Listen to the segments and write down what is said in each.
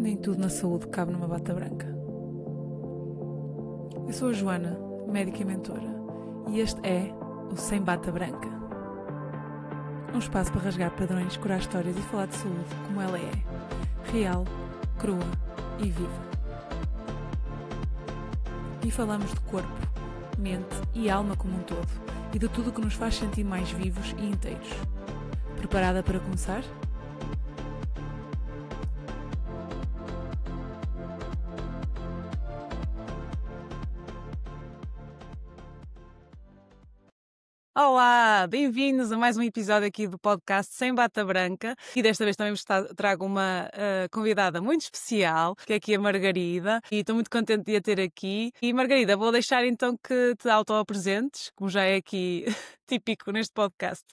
Nem tudo na saúde cabe numa bata branca. Eu sou a Joana, médica e mentora, e este é o Sem Bata Branca. Um espaço para rasgar padrões, curar histórias e falar de saúde como ela é, real, crua e viva. E falamos de corpo, mente e alma como um todo, e de tudo o que nos faz sentir mais vivos e inteiros. Preparada para começar? Olá, bem-vindos a mais um episódio aqui do podcast Sem Bata Branca, e desta vez também vos trago uma convidada muito especial, que é aqui a Margarida, e estou muito contente de a ter aqui. E Margarida, vou deixar então que te auto-apresentes, como já é aqui típico neste podcast.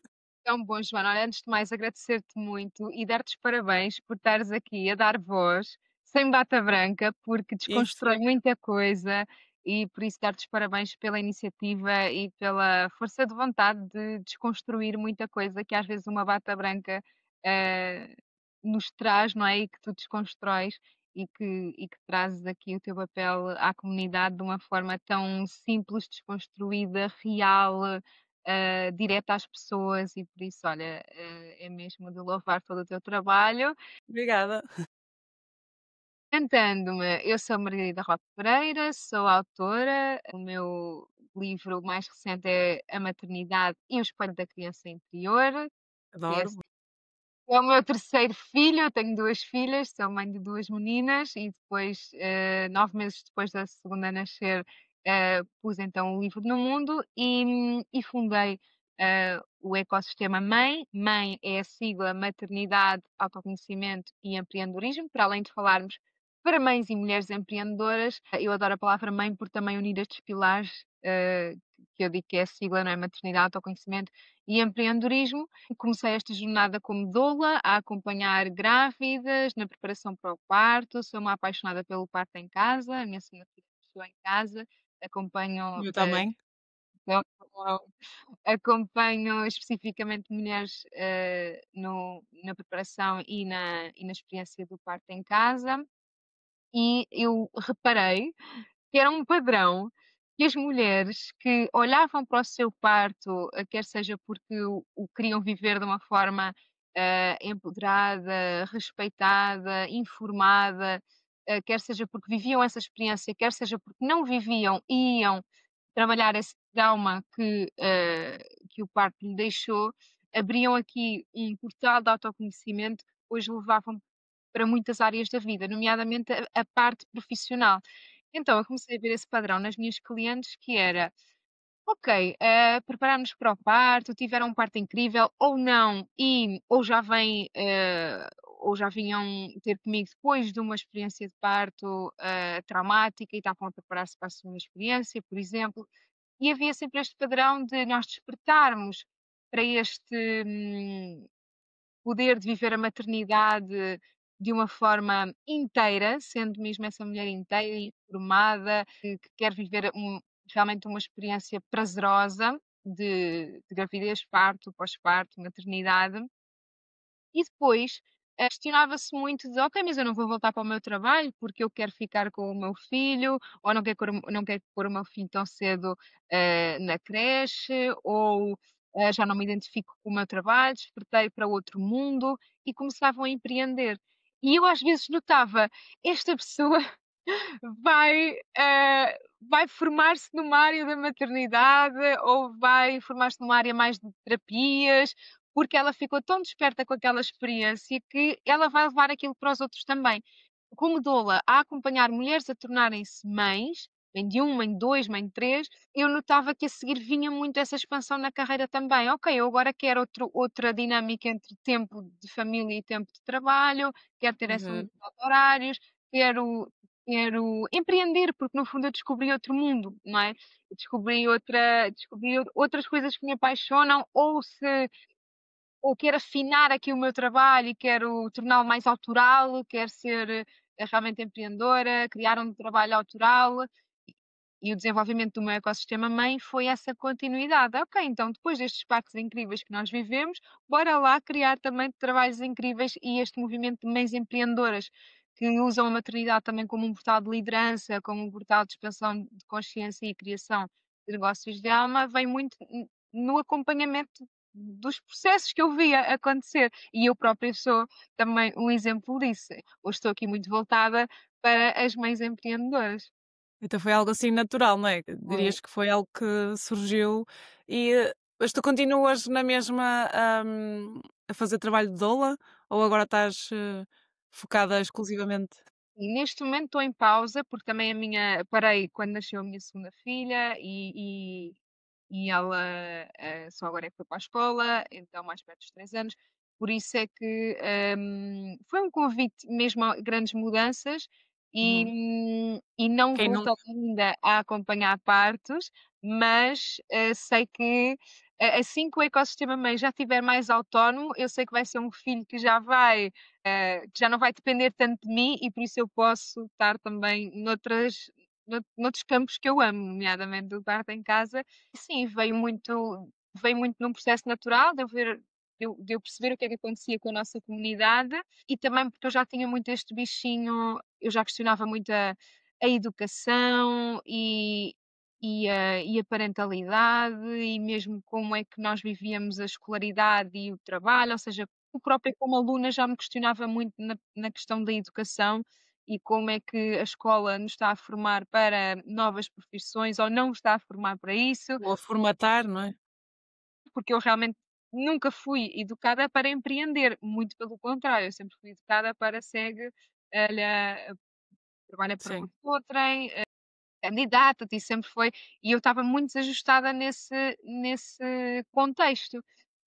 Tão bom, Joana. Olha, antes de mais, agradecer-te muito e dar-te os parabéns por estares aqui a dar voz sem bata branca, porque Isso. desconstrói muita coisa e por isso dar-te os parabéns pela iniciativa e pela força de vontade de desconstruir muita coisa que às vezes uma bata branca eh, nos traz, não é? E que tu desconstróis e que trazes aqui o teu papel à comunidade de uma forma tão simples, desconstruída, real, direta às pessoas e por isso, olha, é mesmo de louvar todo o teu trabalho. Obrigada. Cantando-me, eu sou Margarida Roque Pereira, sou autora, o meu livro mais recente é A Maternidade e o Espelho da Criança Interior, que é Adoro. é o meu terceiro filho, eu tenho 2 filhas, sou mãe de 2 meninas e depois, 9 meses depois da segunda nascer, pus então o livro no mundo e fundei, o ecossistema MAE. MAE é a sigla Maternidade, Autoconhecimento e Empreendedorismo, para além de falarmos para mães e mulheres empreendedoras. Eu adoro a palavra mãe por também unir estes pilares, que eu digo que é a sigla, não é? Maternidade, Autoconhecimento e Empreendedorismo. Comecei esta jornada como doula, a acompanhar grávidas na preparação para o parto. Sou uma apaixonada pelo parto em casa. A minha segunda filha nasceu em casa. Acompanho, Eu também. então, acompanho especificamente mulheres na preparação e na experiência do parto em casa. E eu reparei que era um padrão que as mulheres que olhavam para o seu parto, quer seja porque o queriam viver de uma forma, empoderada, respeitada, informada, quer seja porque viviam essa experiência, quer seja porque não viviam e iam trabalhar esse trauma que o parto lhe deixou, abriam aqui um portal de autoconhecimento que depois levavam para muitas áreas da vida, nomeadamente a parte profissional. Então eu comecei a ver esse padrão nas minhas clientes que era: ok, preparar-nos para o parto, tiveram um parto incrível ou não, ou já vêm, ou já vinham ter comigo depois de uma experiência de parto, traumática e estavam a preparar-se para a segunda experiência, por exemplo. E havia sempre este padrão de nós despertarmos para este, poder de viver a maternidade de uma forma inteira, sendo mesmo essa mulher inteira, informada, que quer viver realmente uma experiência prazerosa de gravidez, parto, pós-parto, maternidade. E depois, questionava-se muito de: "Ok, mas eu não vou voltar para o meu trabalho, porque eu quero ficar com o meu filho, ou não quero pôr o meu filho tão cedo, na creche, ou, já não me identifico com o meu trabalho, despertei para outro mundo", e começavam a empreender. E eu às vezes notava: esta pessoa vai formar-se numa área da maternidade ou vai formar-se numa área mais de terapias, porque ela ficou tão desperta com aquela experiência que ela vai levar aquilo para os outros também. Como doula, a acompanhar mulheres a tornarem-se mães, mãe de um, mãe de 2, mãe de 3, eu notava que a seguir vinha muito essa expansão na carreira também. Ok, eu agora quero outra dinâmica entre tempo de família e tempo de trabalho, quero ter essa Uhum. liberdade de horários, quero empreender, porque no fundo eu descobri outro mundo, não é? Descobri outras coisas que me apaixonam, ou quero afinar aqui o meu trabalho e quero torná-lo mais autoral, quero ser, realmente empreendedora, criar um trabalho autoral. E o desenvolvimento do meu ecossistema mãe foi essa continuidade. Ok, então depois destes partos incríveis que nós vivemos, bora lá criar também trabalhos incríveis e este movimento de mães empreendedoras, que usam a maternidade também como um portal de liderança, como um portal de expansão de consciência e criação de negócios de alma, vem muito no acompanhamento dos processos que eu via acontecer. E eu própria sou também um exemplo disso. Hoje estou aqui muito voltada para as mães empreendedoras. Então foi algo assim natural, não é? Foi. Dirias que foi algo que surgiu e mas tu continuas na mesma a fazer trabalho de doula ou agora estás focada exclusivamente? E neste momento estou em pausa, porque também a minha parei quando nasceu a minha segunda filha e ela, só agora é que foi para a escola, então mais perto dos 3 anos. Por isso é que, foi um convite mesmo a grandes mudanças Uhum. e não Quem voltei nunca? ainda a acompanhar partos, mas, sei que assim que o ecossistema mãe já estiver mais autónomo, eu sei que vai ser um filho que já vai, que já não vai depender tanto de mim e por isso eu posso estar também noutros campos que eu amo, nomeadamente o parto em casa. Sim, veio muito num processo natural de eu perceber o que é que acontecia com a nossa comunidade e também porque eu já tinha muito este bichinho, eu já questionava muito a educação e a parentalidade e mesmo como é que nós vivíamos a escolaridade e o trabalho, ou seja, eu própria como aluna já me questionava muito na questão da educação e como é que a escola nos está a formar para novas profissões ou não está a formar para isso, Ou a formatar, não é? porque eu realmente nunca fui educada para empreender, muito pelo contrário, eu sempre fui educada para segue, olha, trabalha para Sim. outrem, candidata-te e sempre foi e eu estava muito desajustada nesse contexto.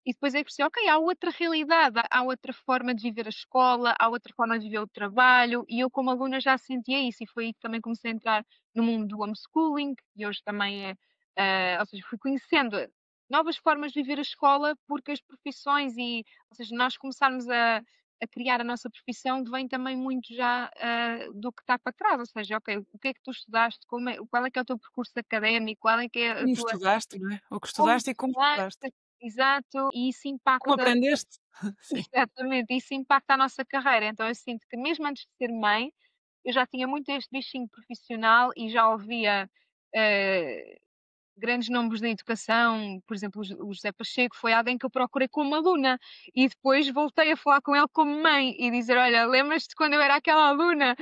E depois é que percebi, ok, há outra realidade, há outra forma de viver a escola, há outra forma de viver o trabalho, e eu como aluna já sentia isso, e foi aí que também comecei a entrar no mundo do homeschooling, e hoje também ou seja, fui conhecendo novas formas de viver a escola, porque as profissões ou seja, nós começarmos a criar a nossa profissão vem também muito já do que está para trás, ou seja, ok, o que é que tu estudaste, qual é que é o teu percurso académico, qual é que é a Como tua estudaste, não é? O que como estudaste e como estudaste. estudaste, exato, e isso Como impacta aprendeste. Sim. exatamente, isso impacta a nossa carreira. Então eu sinto que mesmo antes de ser mãe, eu já tinha muito este bichinho profissional e já ouvia, eh, grandes nomes da educação, por exemplo, o José Pacheco foi alguém que eu procurei como aluna e depois voltei a falar com ele como mãe e dizer: "Olha, lembras-te quando eu era aquela aluna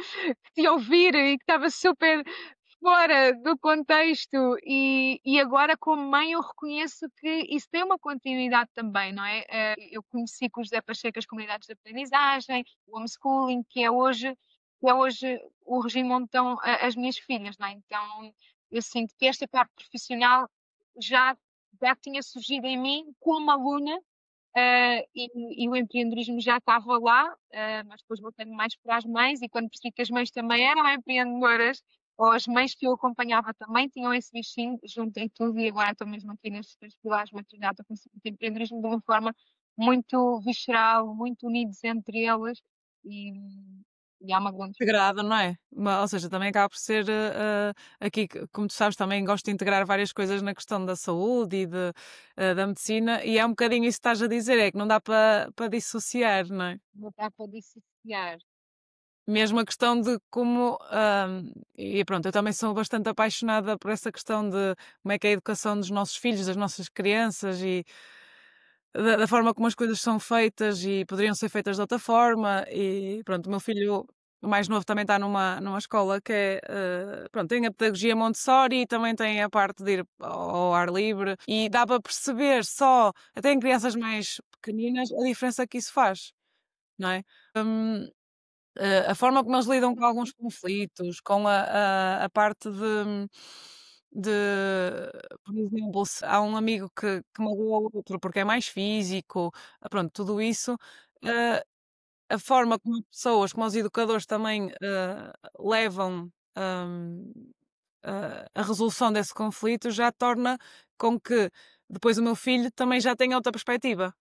que te ia ouvir e que estava super fora do contexto e agora como mãe eu reconheço que isso tem uma continuidade também, não é? Eu conheci com o José Pacheco as comunidades de aprendizagem, o homeschooling, que é hoje o regime onde estão as minhas filhas, não é? Então eu sinto que esta parte profissional já, já tinha surgido em mim como aluna, e o empreendedorismo já estava lá, mas depois voltei mais para as mães e quando percebi que as mães também eram empreendedoras, ou as mães que eu acompanhava também tinham esse bichinho, juntei tudo e agora estou mesmo aqui nestes 3 pilares maternidade, estou com empreendedorismo de uma forma muito visceral, muito unidos entre eles e, e há uma grande Integrada, não é? Ou seja, também acaba por ser, aqui, como tu sabes, também gosto de integrar várias coisas na questão da saúde e da medicina, e é um bocadinho isso que estás a dizer, é que não dá para dissociar, não é? botar para dissociar. Mesmo a questão de como, e pronto, eu também sou bastante apaixonada por essa questão de como é que é a educação dos nossos filhos, das nossas crianças e da forma como as coisas são feitas e poderiam ser feitas de outra forma. E pronto, o meu filho, o mais novo, também está numa escola que é, pronto, tem a pedagogia Montessori e também tem a parte de ir ao ar livre e dá para perceber só, até em crianças mais pequeninas, a diferença que isso faz, não é? Hum, a forma como eles lidam com alguns conflitos, com a parte de, por exemplo, se há um amigo que magoa o outro porque é mais físico, pronto, tudo isso, eh, a forma como as pessoas, como os educadores também, levam, a resolução desse conflito já torna com que depois o meu filho também já tenha outra perspectiva.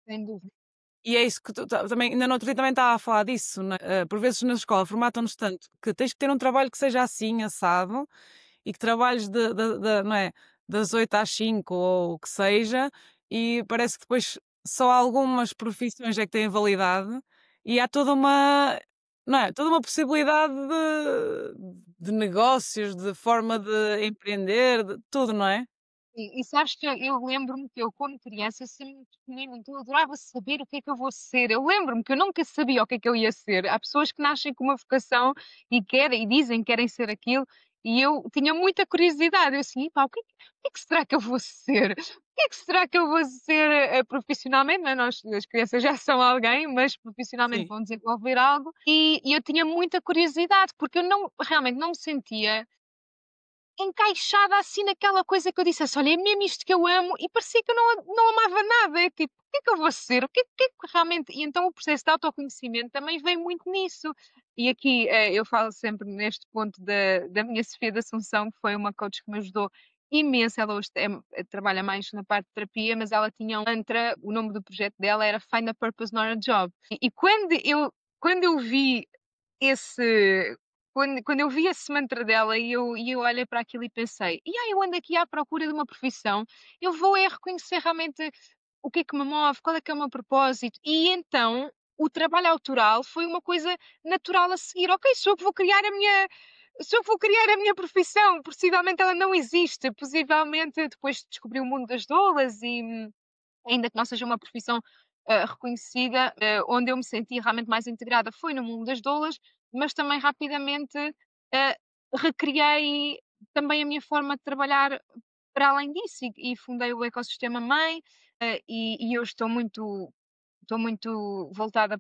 Sem dúvida. E é isso que tu também ainda no outro dia também estava a falar disso, né, por vezes na escola formatam-nos tanto que tens que ter um trabalho que seja assim, assado, e que trabalhes não é, das 8 às 5 ou o que seja, e parece que depois só algumas profissões é que têm validade, e há toda uma não é? Toda uma possibilidade de negócios, de forma de empreender, de tudo, não é? E sabes que eu lembro-me que eu, quando criança, sempre me questionei muito, eu adorava saber o que é que eu vou ser. Eu lembro-me que eu nunca sabia o que é que eu ia ser. Há pessoas que nascem com uma vocação e querem, e dizem que querem ser aquilo, e eu tinha muita curiosidade. Eu assim, pá, o que é que será que eu vou ser? O que é que será que eu vou ser profissionalmente? Não é? Nós, as crianças já são alguém, mas profissionalmente Sim, vão desenvolver algo. E eu tinha muita curiosidade, porque eu não, realmente não me sentia encaixada assim naquela coisa que eu dissesse: "Olha, é mesmo isto que eu amo", e parecia que eu não amava nada, é tipo: "O que é que eu vou ser? O que é que realmente", e então o processo de autoconhecimento também vem muito nisso. E aqui, eu falo sempre neste ponto da minha Sofia da Assunção, que foi uma coach que me ajudou imenso. Ela hoje trabalha mais na parte de terapia, mas ela tinha um mantra, o nome do projeto dela era "Find a Purpose, Not a Job". E quando eu vi esse quando eu vi esse mantra dela e eu olhei para aquilo e pensei: "E aí eu ando aqui à procura de uma profissão, eu vou é reconhecer realmente o que é que me move, qual é que é o meu propósito", e então o trabalho autoral foi uma coisa natural a seguir. Ok, sou eu que vou criar a minha profissão, possivelmente ela não existe, possivelmente depois descobri o mundo das doulas e ainda que não seja uma profissão, reconhecida, onde eu me senti realmente mais integrada foi no mundo das doulas, mas também rapidamente, eh, recriei também a minha forma de trabalhar para além disso e fundei o Ecossistema Mãe, e eu estou muito voltada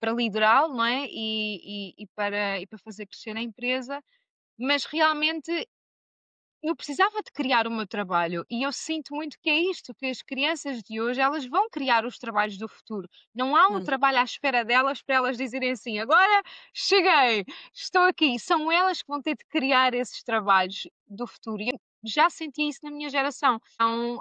para liderá-lo, não é, e para fazer crescer a empresa, mas realmente eu precisava de criar o meu trabalho e eu sinto muito que é isto, que as crianças de hoje, elas vão criar os trabalhos do futuro. Não há um hum. trabalho à espera delas para elas dizerem assim: "Agora cheguei, estou aqui". São elas que vão ter de criar esses trabalhos do futuro. E eu já senti isso na minha geração. Então,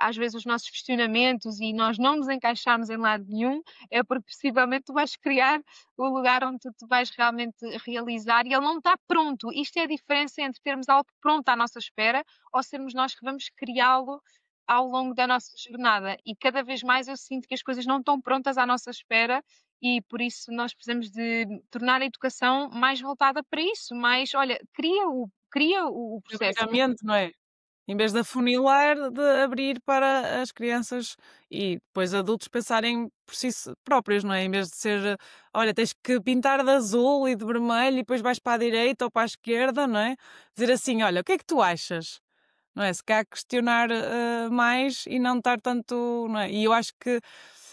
às vezes os nossos questionamentos e nós não nos encaixarmos em lado nenhum, é porque possivelmente tu vais criar o lugar onde tu te vais realmente realizar e ele não está pronto. Isto é a diferença entre termos algo pronto à nossa espera ou sermos nós que vamos criá-lo ao longo da nossa jornada. E cada vez mais eu sinto que as coisas não estão prontas à nossa espera e por isso nós precisamos de tornar a educação mais voltada para isso, mais, olha, cria o Abrir processo. a mente, não é? Em vez de afunilar, de abrir para as crianças e depois adultos pensarem por si próprios, não é? Em vez de ser, olha, tens que pintar de azul e de vermelho e depois vais para a direita ou para a esquerda, não é? Dizer assim, olha, o que é que tu achas? Não é? Se calhar questionar mais e não estar tanto, não é? E eu acho que,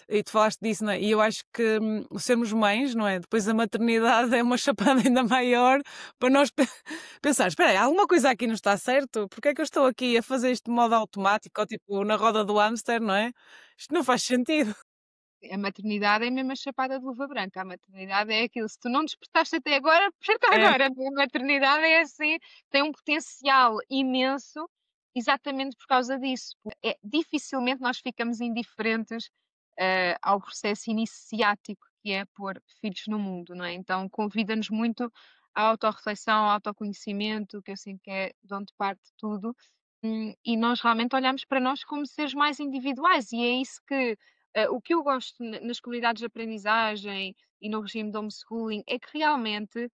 e tu falaste disso, não é? E eu acho que o sermos mães, não é? Depois a maternidade é uma chapada ainda maior para nós pensar, espera aí, alguma coisa aqui não está certo? Porque é que eu estou aqui a fazer isto de modo automático, ou tipo na roda do hamster, não é? Isto não faz sentido. A maternidade é mesmo a chapada de luva branca. A maternidade é aquilo, se tu não despertaste até agora, desperta É, agora. A maternidade é assim, tem um potencial imenso, exatamente por causa disso. Dificilmente nós ficamos indiferentes, ao processo iniciático que é pôr filhos no mundo, não é? Então convida-nos muito à autorreflexão, ao autoconhecimento, que eu sinto que é de onde parte tudo, e nós realmente olhamos para nós como seres mais individuais, e é isso que o que eu gosto nas comunidades de aprendizagem e no regime de homeschooling é que realmente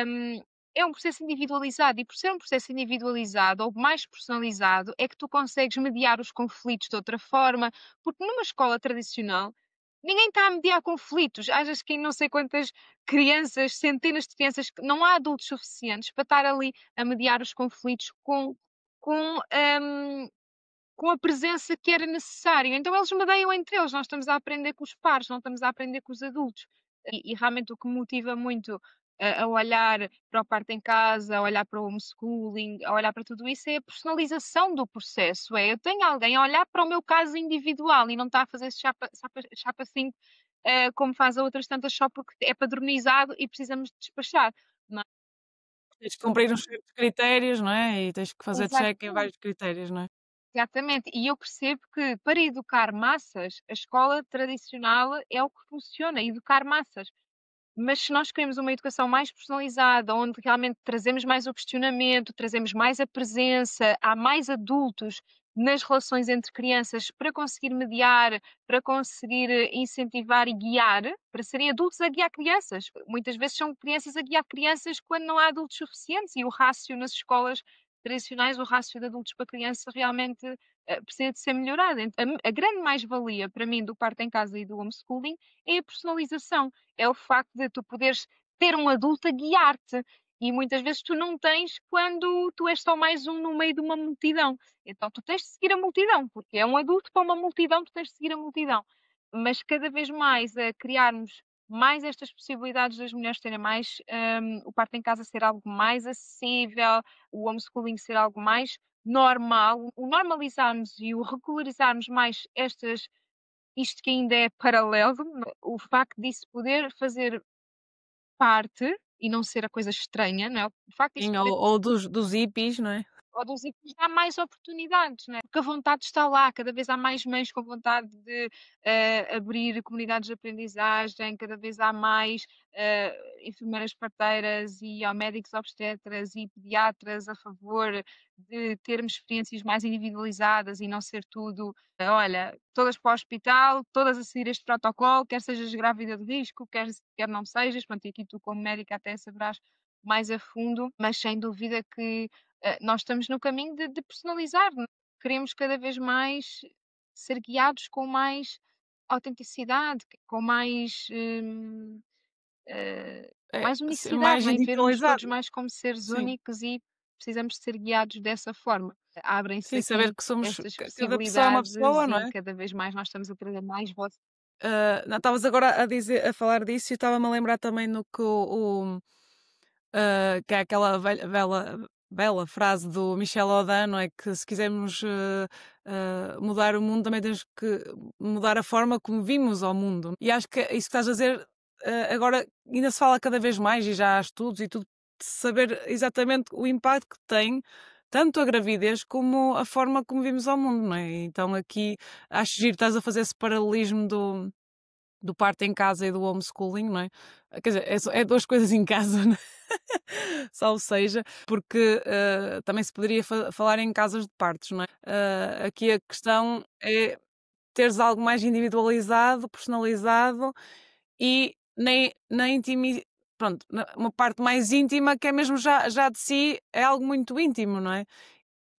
hum, é um processo individualizado e por ser um processo individualizado ou mais personalizado é que tu consegues mediar os conflitos de outra forma, porque numa escola tradicional ninguém está a mediar conflitos. Achas que em não sei quantas crianças, centenas de crianças, que não há adultos suficientes para estar ali a mediar os conflitos com, hum, com a presença que era necessário. Então eles medeiam entre eles, nós estamos a aprender com os pares, não estamos a aprender com os adultos. E realmente o que me motiva muito a olhar para o parto em casa, a olhar para o homeschooling, a olhar para tudo isso é a personalização do processo. É, eu tenho alguém a olhar para o meu caso individual e não está a fazer chapa 5, como faz a outras tantas só porque é padronizado e precisamos de despachar. Não é? tens que cumprir uns certos critérios, não é? E tens que fazer check em Exatamente. vários critérios, não é? Exatamente, e eu percebo que para educar massas, a escola tradicional é o que funciona, educar massas. Mas se nós queremos uma educação mais personalizada, onde realmente trazemos mais o questionamento, trazemos mais a presença, há mais adultos nas relações entre crianças para conseguir mediar, para conseguir incentivar e guiar, para serem adultos a guiar crianças. Muitas vezes são crianças a guiar crianças quando não há adultos suficientes e o rácio nas escolas tradicionais, o rácio de adultos para criança realmente precisa de ser melhorado. A grande mais-valia para mim do parto em casa e do homeschooling é a personalização, é o facto de tu poderes ter um adulto a guiar-te. E muitas vezes tu não tens quando tu és só mais um no meio de uma multidão. Então tu tens de seguir a multidão, porque é um adulto para uma multidão, tu tens de seguir a multidão. Mas cada vez mais a criarmos mais estas possibilidades das mulheres terem mais, o parto em casa ser algo mais acessível, o homeschooling ser algo mais normal, o normalizarmos e o regularizarmos mais isto que ainda é paralelo, o facto disso poder fazer parte e não ser a coisa estranha, não é? O facto disso Sim, poder ou dos hippies, não é? ou dos hippies há mais oportunidades, não é? Porque a vontade está lá, cada vez há mais mães com vontade de abrir comunidades de aprendizagem, cada vez há mais enfermeiras parteiras e há médicos obstetras e pediatras a favor de termos experiências mais individualizadas e não ser tudo, olha, todas para o hospital, todas a seguir este protocolo, quer sejas grávida de risco, quer não sejas, pronto, e aqui tu como médica até saberás mais a fundo, mas sem dúvida que nós estamos no caminho de personalizar, queremos cada vez mais ser guiados com mais autenticidade, com mais, É, mais ser unicidade, mais não é? E vermos todos individualizado. mais como seres Sim, únicos e precisamos de ser guiados dessa forma. Abrem-se sim, saber aqui que somos estas cada pessoa é uma possibilidades pessoa, não e é? cada vez mais nós estamos a trazer mais voz. Não, estavas agora a falar disso e estava-me a lembrar também no que que é aquela bela frase do Michel Audin, não é? Que se quisermos mudar o mundo, também temos que mudar a forma como vimos ao mundo. E acho que isso que estás a dizer agora ainda se fala cada vez mais e já há estudos e tudo, de saber exatamente o impacto que tem tanto a gravidez como a forma como vimos ao mundo, não é? Então aqui acho giro, estás a fazer esse paralelismo do parto em casa e do homeschooling, não é? Quer dizer, é duas coisas em casa, né? Salvo seja, porque também se poderia falar em casas de partos, não é? Aqui a questão é teres algo mais individualizado, personalizado e na intimidade. Pronto, uma parte mais íntima que é mesmo já de si, é algo muito íntimo, não é?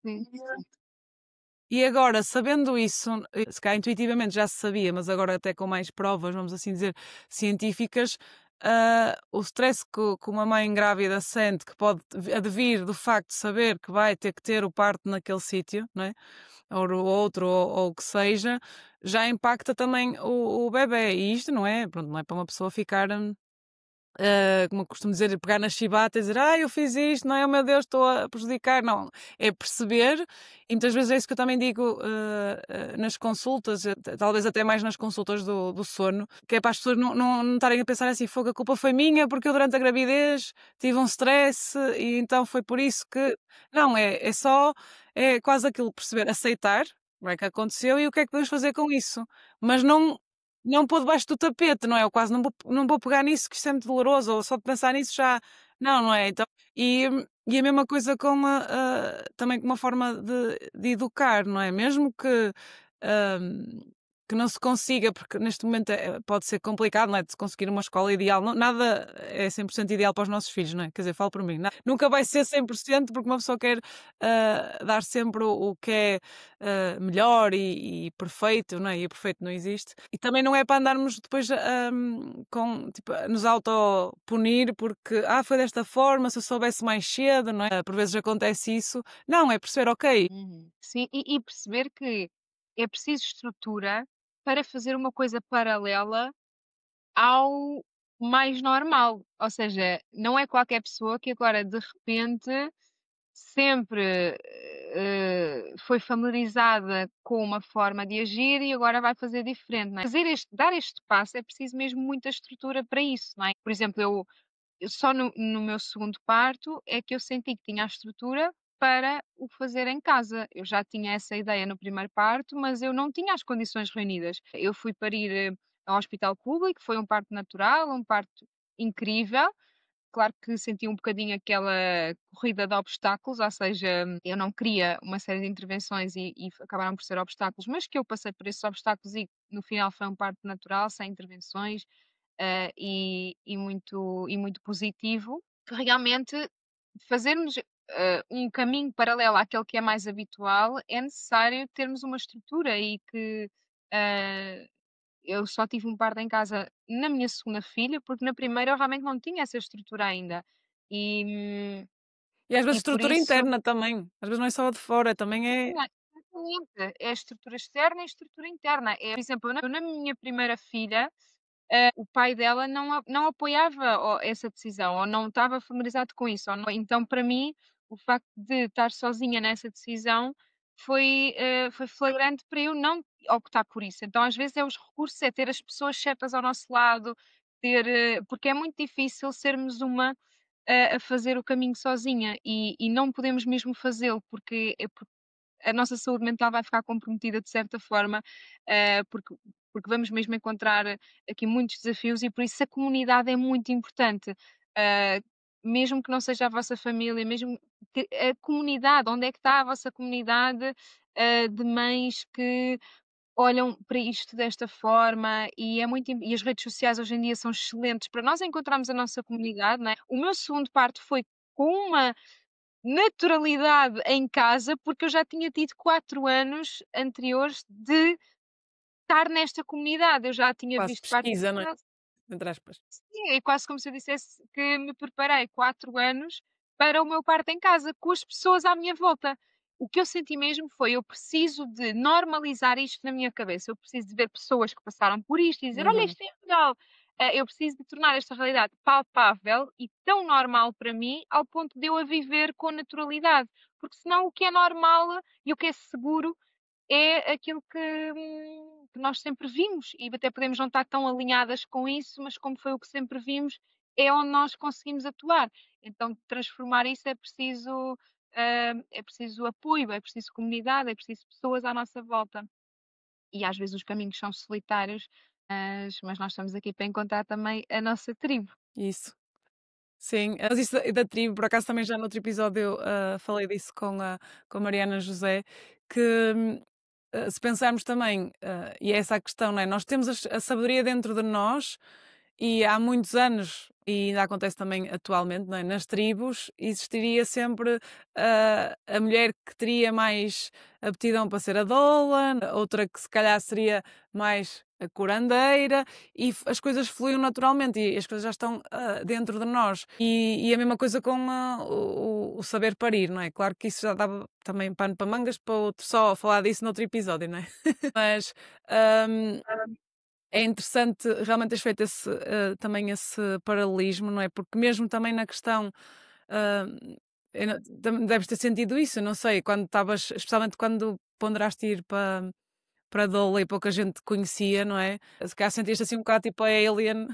Sim, sim. E agora, sabendo isso, se calhar intuitivamente já se sabia, mas agora até com mais provas, vamos assim dizer, científicas, o stress que uma mãe grávida sente, que pode advir do facto de saber que vai ter que ter o parto naquele sítio, não é? Ou no outro, ou o que seja, já impacta também o bebé. E isto não é, pronto, não é para uma pessoa ficar como eu costumo dizer, pegar na chibata e dizer, eu fiz isto, não é, oh meu Deus, estou a prejudicar. Não, é perceber, e muitas vezes é isso que eu também digo nas consultas, talvez até mais nas consultas do sono, que é para as pessoas não estarem a pensar assim, fogo, a culpa foi minha, porque eu durante a gravidez tive um stress e então foi por isso que. Não, é só, é quase aquilo, perceber, aceitar o que aconteceu e o que é que podemos fazer com isso. Mas não pôr debaixo do tapete, não é? Eu quase não vou pegar nisso, que isto é muito doloroso, ou só de pensar nisso já. Não, não é? Então, e a mesma coisa com também com uma forma de educar, não é? Mesmo que não se consiga, porque neste momento pode ser complicado, não é? De se conseguir uma escola ideal. Nada é 100% ideal para os nossos filhos, não é? Quer dizer, falo por mim. Nunca vai ser 100% porque uma pessoa quer dar sempre o que é melhor e perfeito, não é? E o perfeito não existe. E também não é para andarmos depois tipo, a nos autopunir porque foi desta forma, se eu soubesse mais cedo, não é? Por vezes acontece isso. Não, é perceber, ok, Uhum. Sim, e perceber que é preciso estrutura para fazer uma coisa paralela ao mais normal. Ou seja, não é qualquer pessoa que agora de repente sempre foi familiarizada com uma forma de agir e agora vai fazer diferente, não é? Dar este passo é preciso mesmo muita estrutura para isso, não é? Por exemplo, eu só no meu segundo parto é que eu senti que tinha a estrutura para o fazer em casa. Eu já tinha essa ideia no primeiro parto, mas eu não tinha as condições reunidas. Eu fui parir ao hospital público, foi um parto natural, um parto incrível, claro que senti um bocadinho aquela corrida de obstáculos, ou seja, eu não queria uma série de intervenções e acabaram por ser obstáculos, mas que eu passei por esses obstáculos e no final foi um parto natural, sem intervenções, e muito positivo. Realmente fazermos, um caminho paralelo àquele que é mais habitual, é necessário termos uma estrutura e que, ah, eu só tive um parto em casa na minha segunda filha, porque na primeira eu realmente não tinha essa estrutura ainda. E, hum, E às vezes e por estrutura isso interna também, às vezes não é só a de fora, também é exatamente, é a estrutura externa e a estrutura interna. Por exemplo, eu na minha primeira filha, o pai dela não apoiava essa decisão, ou não estava familiarizado com isso, ou não, então para mim, o facto de estar sozinha nessa decisão foi flagrante para eu não optar por isso. Então às vezes é os recursos, é ter as pessoas certas ao nosso lado, porque é muito difícil sermos uma a fazer o caminho sozinha e não podemos mesmo fazê-lo, porque a nossa saúde mental vai ficar comprometida de certa forma, porque vamos mesmo encontrar aqui muitos desafios e por isso a comunidade é muito importante. Ah, Mesmo que não seja a vossa família, mesmo que a comunidade, onde é que está a vossa comunidade, de mães que olham para isto desta forma e é muito e as redes sociais hoje em dia são excelentes para nós encontrarmos a nossa comunidade, não é? O meu segundo parto foi com uma naturalidade em casa, porque eu já tinha tido 4 anos anteriores de estar nesta comunidade, eu já tinha quase visto partos pesquisa, não é? em casa. Entre aspas. Sim, é quase como se eu dissesse que me preparei 4 anos para o meu parto em casa, com as pessoas à minha volta. O que eu senti mesmo foi: eu preciso de normalizar isto na minha cabeça, eu preciso de ver pessoas que passaram por isto e dizer: "Olha, Uhum. isto é real". Eu preciso de tornar esta realidade palpável e tão normal para mim, ao ponto de eu a viver com naturalidade, porque senão o que é normal e o que é seguro é aquilo que nós sempre vimos e até podemos não estar tão alinhadas com isso, mas como foi o que sempre vimos, é onde nós conseguimos atuar. Então, transformar isso é preciso apoio, é preciso comunidade, é preciso pessoas à nossa volta. E às vezes os caminhos são solitários, mas nós estamos aqui para encontrar também a nossa tribo. Isso. Sim, mas isso da tribo, por acaso também já no outro episódio, falei disso com a Mariana José, que, se pensarmos também, e é essa a questão, não é? Nós temos a sabedoria dentro de nós e há muitos anos, e ainda acontece também atualmente, não é? Nas tribos existiria sempre a mulher que teria mais aptidão para ser a doula, outra que se calhar seria mais a curandeira, e as coisas fluem naturalmente e as coisas já estão dentro de nós. E a mesma coisa com o saber parir, não é? Claro que isso já dava também pano para mangas para outro, só falar disso noutro episódio, não é? Mas. hum, é interessante realmente teres feito também esse paralelismo, não é? Porque mesmo também na questão, hã, eu não deves ter sentido isso, eu não sei, quando estavas especialmente quando ponderaste ir para Doula e pouca gente te conhecia, não é? Se calhar sentiste assim um bocado tipo a alien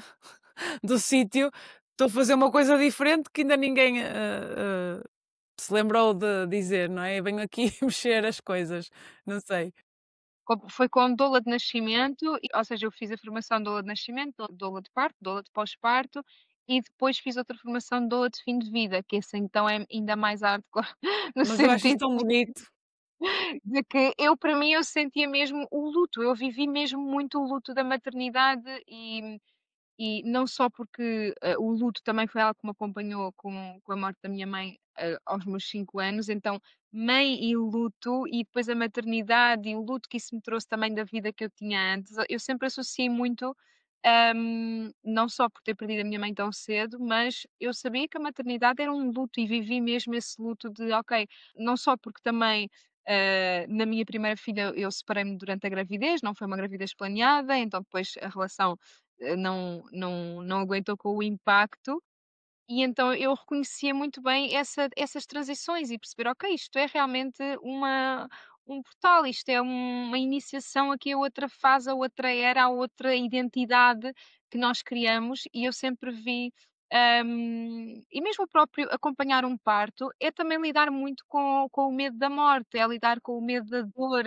do sítio, estou a fazer uma coisa diferente que ainda ninguém, se lembrou de dizer, não é? Eu venho aqui mexer as coisas, não sei. Foi com doula de nascimento, ou seja, eu fiz a formação de doula de nascimento, doula de parto, doula de pós-parto e depois fiz outra formação de doula de fim de vida, que esse então é ainda mais hardcore, no Mas eu acho isso sentido tão bonito. de que eu, para mim, eu sentia mesmo o luto, eu vivi mesmo muito o luto da maternidade e não só porque, o luto também foi algo que me acompanhou com a morte da minha mãe, aos meus 5 anos, então mãe e luto, e depois a maternidade e o luto que isso me trouxe também da vida que eu tinha antes, eu sempre associei muito, não só por ter perdido a minha mãe tão cedo, mas eu sabia que a maternidade era um luto e vivi mesmo esse luto de: "Ok", não só porque também, na minha primeira filha eu separei-me durante a gravidez, não foi uma gravidez planeada, então depois a relação não aguentou com o impacto, e então eu reconhecia muito bem essas transições e perceber: "Ok, isto é realmente um portal, isto é uma iniciação aqui a outra fase, a outra era, a outra identidade que nós criamos", e eu sempre vi, e mesmo o próprio acompanhar um parto é também lidar muito com o medo da morte, é lidar com o medo da dor,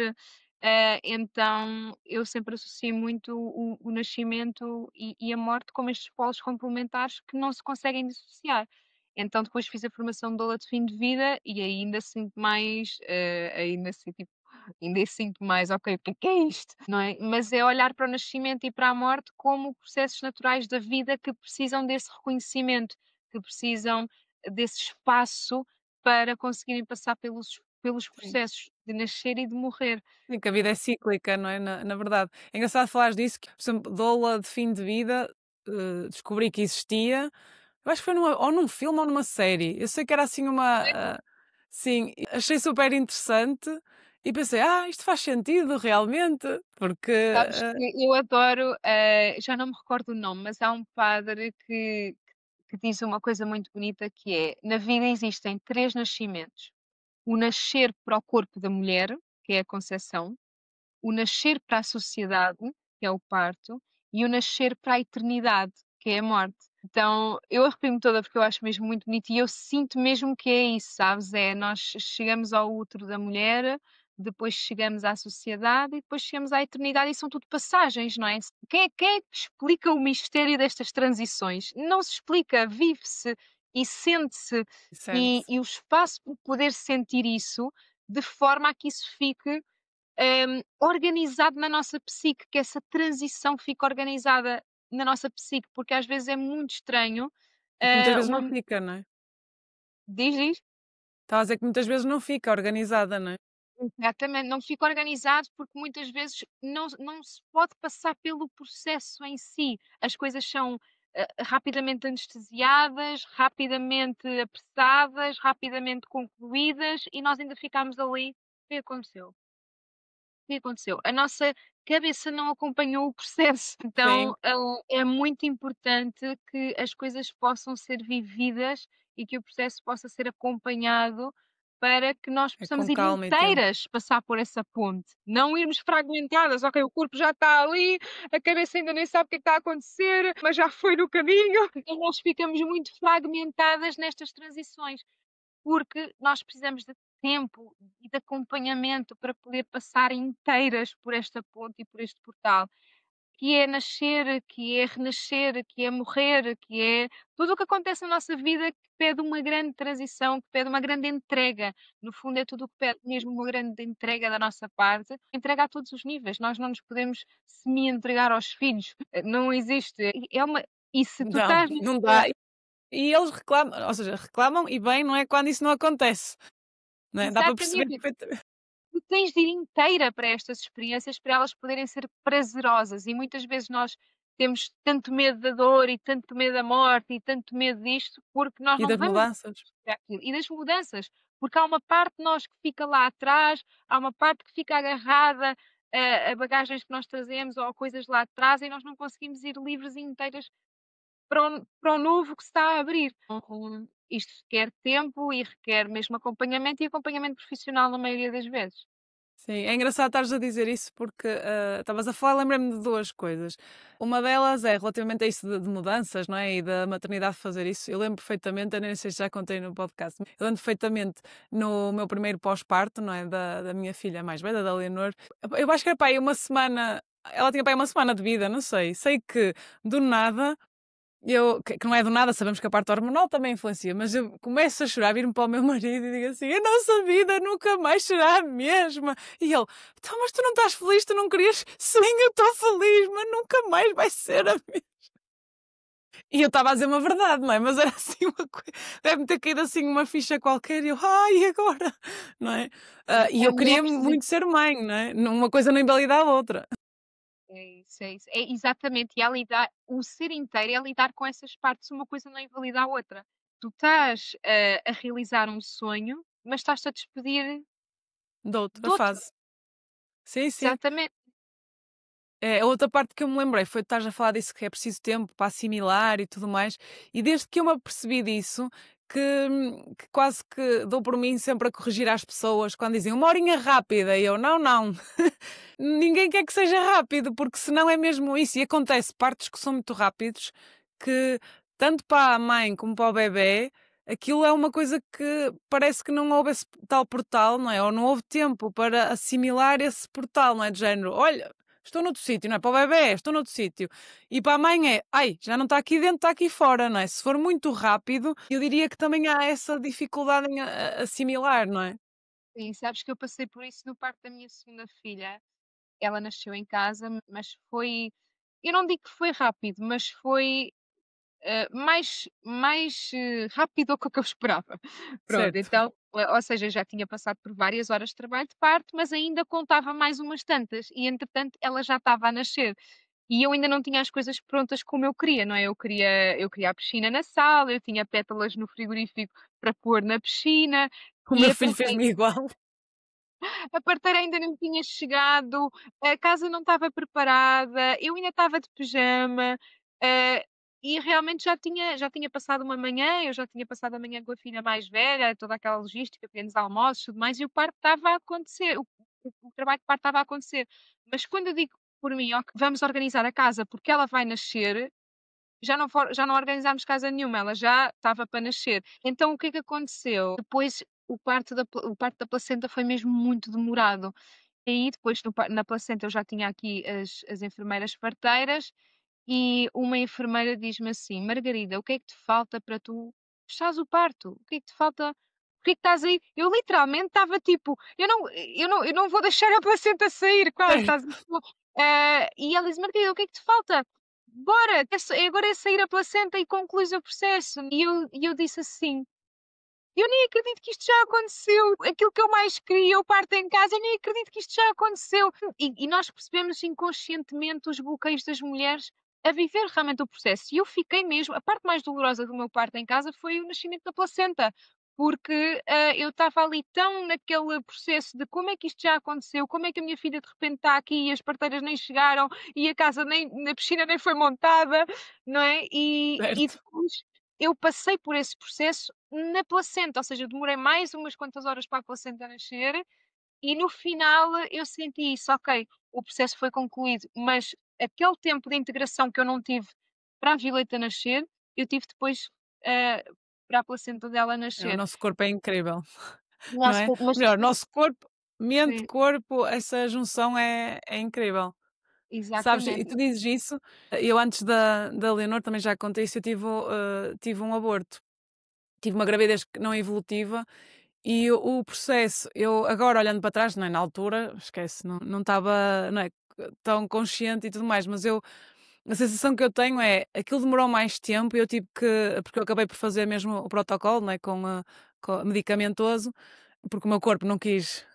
Então eu sempre associei muito o nascimento e a morte como estes polos complementares que não se conseguem dissociar. Então depois fiz a formação de doula de fim de vida e ainda sinto mais, ainda sinto mais: "Ok, o que é isto?", não é? Mas é olhar para o nascimento e para a morte como processos naturais da vida que precisam desse reconhecimento, que precisam desse espaço para conseguirem passar pelos Sim. processos de nascer e de morrer. Sim, que a vida é cíclica, não é? Na verdade. É engraçado falares disso, que, por exemplo, doula de fim de vida, descobri que existia, eu acho que foi ou num filme ou numa série. Eu sei que era assim uma. Sim, e achei super interessante e pensei, isto faz sentido realmente, porque. Sabes que eu adoro, já não me recordo o nome, mas há um padre que diz uma coisa muito bonita que é: "Na vida existem 3 nascimentos, o nascer para o corpo da mulher, que é a conceção, o nascer para a sociedade, que é o parto, e o nascer para a eternidade, que é a morte." Então, eu arrepio-me toda porque eu acho mesmo muito bonito e eu sinto mesmo que é isso, sabes? É, nós chegamos ao útero da mulher, depois chegamos à sociedade e depois chegamos à eternidade e são tudo passagens, não é? Quem é que explica o mistério destas transições? Não se explica, vive-se e sente-se Certo. e o espaço para poder sentir isso de forma a que isso fique organizado na nossa psique, que essa transição fique organizada na nossa psique, porque às vezes é muito estranho, E que muitas vezes uma não fica, não é? diz? Estava a dizer que muitas vezes não fica organizada, não é? Exatamente, não fica organizado porque muitas vezes não se pode passar pelo processo em si. As coisas são, rapidamente anestesiadas, rapidamente apressadas, rapidamente concluídas e nós ainda ficamos ali: "O que aconteceu? O que aconteceu?" A nossa cabeça não acompanhou o processo. Sim, Então, é muito importante que as coisas possam ser vividas e que o processo possa ser acompanhado para que nós é possamos com ir calma e tempo. inteiras passar por essa ponte. Não irmos fragmentadas, ok, o corpo já está ali, a cabeça ainda nem sabe o que é que está a acontecer, mas já foi no caminho. Então nós ficamos muito fragmentadas nestas transições porque nós precisamos de tempo e de acompanhamento para poder passar inteiras por esta ponte e por este portal, que é nascer, que é renascer, que é morrer, que é tudo o que acontece na nossa vida que pede uma grande transição, que pede uma grande entrega. No fundo, é tudo o que pede mesmo uma grande entrega da nossa parte, entrega a todos os níveis. Nós não nos podemos semi-entregar aos filhos, não existe. É uma. E se tu Não, estás nesse não dá. ponto, E eles reclamam, ou seja, reclamam e bem, não é, quando isso não acontece, não é? Dá para perceber exatamente. perfeitamente. Tu tens de ir inteira para estas experiências para elas poderem ser prazerosas e muitas vezes nós temos tanto medo da dor e tanto medo da morte e tanto medo disto porque nós E não das vamos mudanças. para aquilo. E das mudanças, porque há uma parte de nós que fica lá atrás, há uma parte que fica agarrada a bagagens que nós trazemos ou a coisas lá atrás e nós não conseguimos ir livres e inteiras para o novo que se está a abrir. Então, isto requer tempo e requer mesmo acompanhamento e acompanhamento profissional na maioria das vezes. Sim, é engraçado estares a dizer isso porque estavas a falar, lembrei-me de duas coisas. Uma delas é relativamente a isso de mudanças, não é? E da maternidade fazer isso. Eu lembro perfeitamente, eu nem sei se já contei no podcast, eu lembro perfeitamente no meu primeiro pós-parto, não é? Da minha filha mais velha, da Leonor. Eu acho que era para aí uma semana, ela tinha para aí uma semana de vida, não sei. Sei que do nada que não é do nada, sabemos que a parte hormonal também influencia, mas eu começo a chorar, viro-me para o meu marido e digo assim: "A nossa vida nunca mais será a mesma." E ele: "Então, mas tu não estás feliz? Tu não querias?" "Sim, eu estou feliz, mas nunca mais vai ser a mesma." E eu estava a dizer uma verdade, não é? Mas era assim uma coisa, deve-me ter caído assim uma ficha qualquer e eu: "Ai, e agora?" Não é? E A eu mulher queria precisa muito ser mãe, não é? Uma coisa não invalida a outra. é isso, é isso. É exatamente, e é lidar o ser inteiro é lidar com essas partes, uma coisa não invalida a outra. Tu estás a realizar um sonho, mas estás-te a despedir Da de outra outro. fase. Sim, sim. Exatamente. É, a outra parte que eu me lembrei foi de estares a falar disso, que é preciso tempo para assimilar e tudo mais, e desde que eu me apercebi disso, que quase que dou por mim sempre a corrigir às pessoas quando dizem uma horinha rápida, e eu, não, não, ninguém quer que seja rápido, porque senão é mesmo isso, e acontece partos que são muito rápidos, que tanto para a mãe como para o bebê, aquilo é uma coisa que parece que não houve esse tal portal, não é? Ou não houve tempo para assimilar esse portal, não é? De género, olha, estou noutro sítio, não é? Para o bebé, estou noutro sítio. E para a mãe é, ai, já não está aqui dentro, está aqui fora, não é? Se for muito rápido, eu diria que também há essa dificuldade em assimilar, não é? E sabes que eu passei por isso no parto da minha segunda filha. Ela nasceu em casa, mas foi, eu não digo que foi rápido, mas foi, mais rápido do que eu esperava. Pronto, Certo. então, ou seja, já tinha passado por várias horas de trabalho de parto, mas ainda contava mais umas tantas e entretanto ela já estava a nascer. E eu ainda não tinha as coisas prontas como eu queria, não é? Eu queria a piscina na sala, eu tinha pétalas no frigorífico para pôr na piscina, O e meu então filho fez-me igual. a parteira ainda não tinha chegado, a casa não estava preparada, eu ainda estava de pijama, e realmente já tinha passado uma manhã, eu já tinha passado a manhã com a filha mais velha, toda aquela logística, pequenos almoços, tudo mais, e o parto estava a acontecer, o trabalho de parto estava a acontecer. Mas quando eu digo por mim: "Ok, vamos organizar a casa porque ela vai nascer", já não organizámos casa nenhuma, ela já estava para nascer. Então o que é que aconteceu? Depois o parto da placenta foi mesmo muito demorado. E aí depois na placenta eu já tinha aqui as enfermeiras parteiras e uma enfermeira diz-me assim: "Margarida, o que é que te falta para tu fechares o parto? O que é que te falta? Porque é que estás aí?" Eu literalmente estava tipo: "Eu não vou deixar a placenta sair", quase, estás a ver? E ela diz: "Margarida, o que é que te falta? Bora, agora é sair a placenta e concluís o processo." E eu disse assim: "Eu nem acredito que isto já aconteceu. Aquilo que eu mais queria, eu parto em casa, eu nem acredito que isto já aconteceu." E nós percebemos inconscientemente os bloqueios das mulheres a viver realmente o processo. E eu fiquei mesmo, a parte mais dolorosa do meu parto em casa foi o nascimento da placenta, porque eu estava ali tão naquele processo de como é que isto já aconteceu, como é que a minha filha de repente está aqui e as parteiras nem chegaram e a casa nem, na piscina nem foi montada, não é? E Certo. depois eu passei por esse processo na placenta, ou seja, eu demorei mais umas quantas horas para a placenta nascer e no final eu senti isso, ok, o processo foi concluído, mas aquele tempo de integração que eu não tive para a Violeta nascer, eu tive depois, eh, para a placenta dela É, o nascer. nosso corpo é incrível, não Nosso é? corpo, mas Melhor, nosso corpo, mente, sim, corpo, essa junção é incrível. Sabes, e tu exatamente. dizes isso, eu antes da Leonor também já contei isso, eu tive um aborto, tive uma gravidez que não evolutiva e o processo, eu agora olhando para trás, não é, na altura, esquece, não estava, não é, tão consciente e tudo mais, mas a sensação que eu tenho é, aquilo demorou mais tempo e eu tive que, porque eu acabei por fazer mesmo o protocolo, não é, com medicamentoso, porque o meu corpo não quis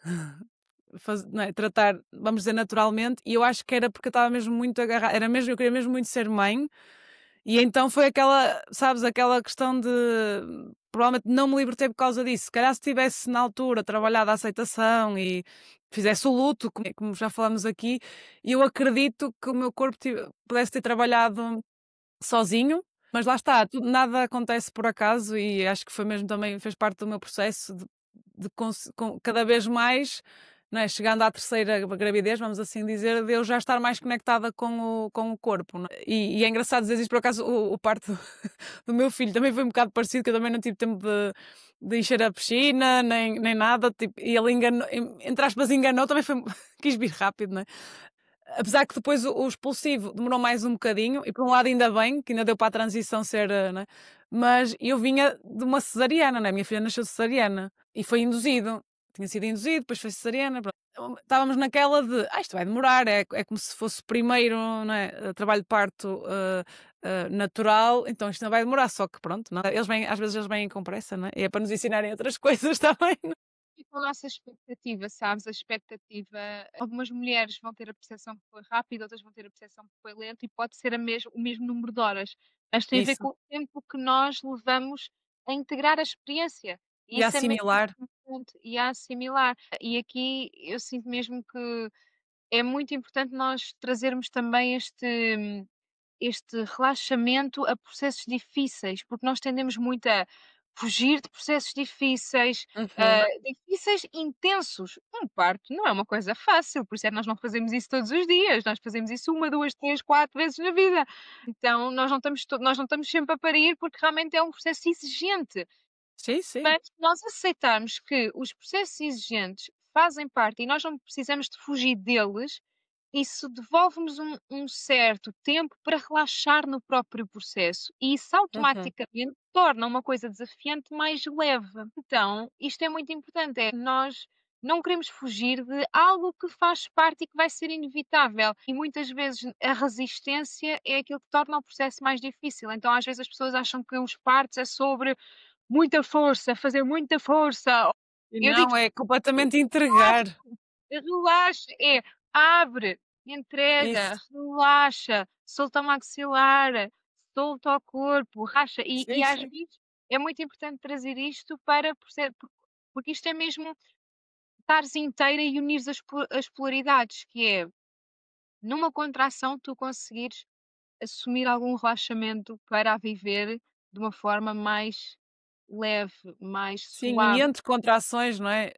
não é, tratar, vamos dizer, naturalmente, e eu acho que era porque eu estava mesmo muito agarrada, era mesmo, eu queria mesmo muito ser mãe, e então foi aquela, sabes, aquela questão de provavelmente não me libertei por causa disso. Se calhar se tivesse na altura trabalhado a aceitação e fizesse o luto, como já falamos aqui, eu acredito que o meu corpo pudesse ter trabalhado sozinho, mas lá está, nada acontece por acaso e acho que foi mesmo também, fez parte do meu processo cada vez mais, não é, chegando à terceira gravidez, vamos assim dizer, de eu já estar mais conectada com o corpo, não é? E é engraçado dizer isso, por acaso o parto do meu filho também foi um bocado parecido, que eu também não tive tempo de encher a piscina, nem nada, tipo, e ele enganou, entre aspas, enganou, também foi, quis vir rápido, não é? Apesar que depois o expulsivo demorou mais um bocadinho e por um lado ainda bem, que ainda deu para a transição ser, né, mas eu vinha de uma cesariana, né, a minha filha nasceu cesariana e foi induzido, tinha sido induzido, depois foi cesariana, pronto. Estávamos naquela de: "Ah, isto vai demorar", é como se fosse o primeiro, não é, trabalho de parto, natural, então isto não vai demorar, só que pronto, não é, às vezes eles vêm com pressa, não é, e é para nos ensinarem outras coisas também, não é? E com a nossa expectativa, sabes? A expectativa, algumas mulheres vão ter a percepção que foi rápido, outras vão ter a percepção que foi lento e pode ser o mesmo número de horas, mas tem a ver Isso, com o tempo que nós levamos a integrar a experiência. E e isso é mesmo assimilar. importante e a assimilar. E aqui eu sinto mesmo que é muito importante nós trazermos também este relaxamento a processos difíceis, porque nós tendemos muito a fugir de processos difíceis, Uhum. difíceis, intensos. Um parto não é uma coisa fácil, por isso é que nós não fazemos isso todos os dias, nós fazemos isso uma, 2, 3, 4 vezes na vida. Então nós não estamos sempre a parir, porque realmente é um processo exigente. Sim, sim. Mas nós aceitarmos que os processos exigentes fazem parte e nós não precisamos de fugir deles, isso devolve-nos um certo tempo para relaxar no próprio processo e isso Uhum. automaticamente torna uma coisa desafiante mais leve. Então, isto é muito importante, é nós não queremos fugir de algo que faz parte e que vai ser inevitável. E muitas vezes a resistência é aquilo que torna o processo mais difícil. Então, às vezes as pessoas acham que os partos é sobre muita força, fazer muita força. E Eu digo não, é completamente relaxa, entregar. relaxa, é abre, entrega, Isso. relaxa, solta o maxilar, solta o corpo, racha. E Sim, às sim. vezes é muito importante trazer isto para porque isto é mesmo estares inteira e unires as polaridades, que é numa contração tu conseguires assumir algum relaxamento para a viver de uma forma mais leve, mais Sim, e suave. entre contrações, não é?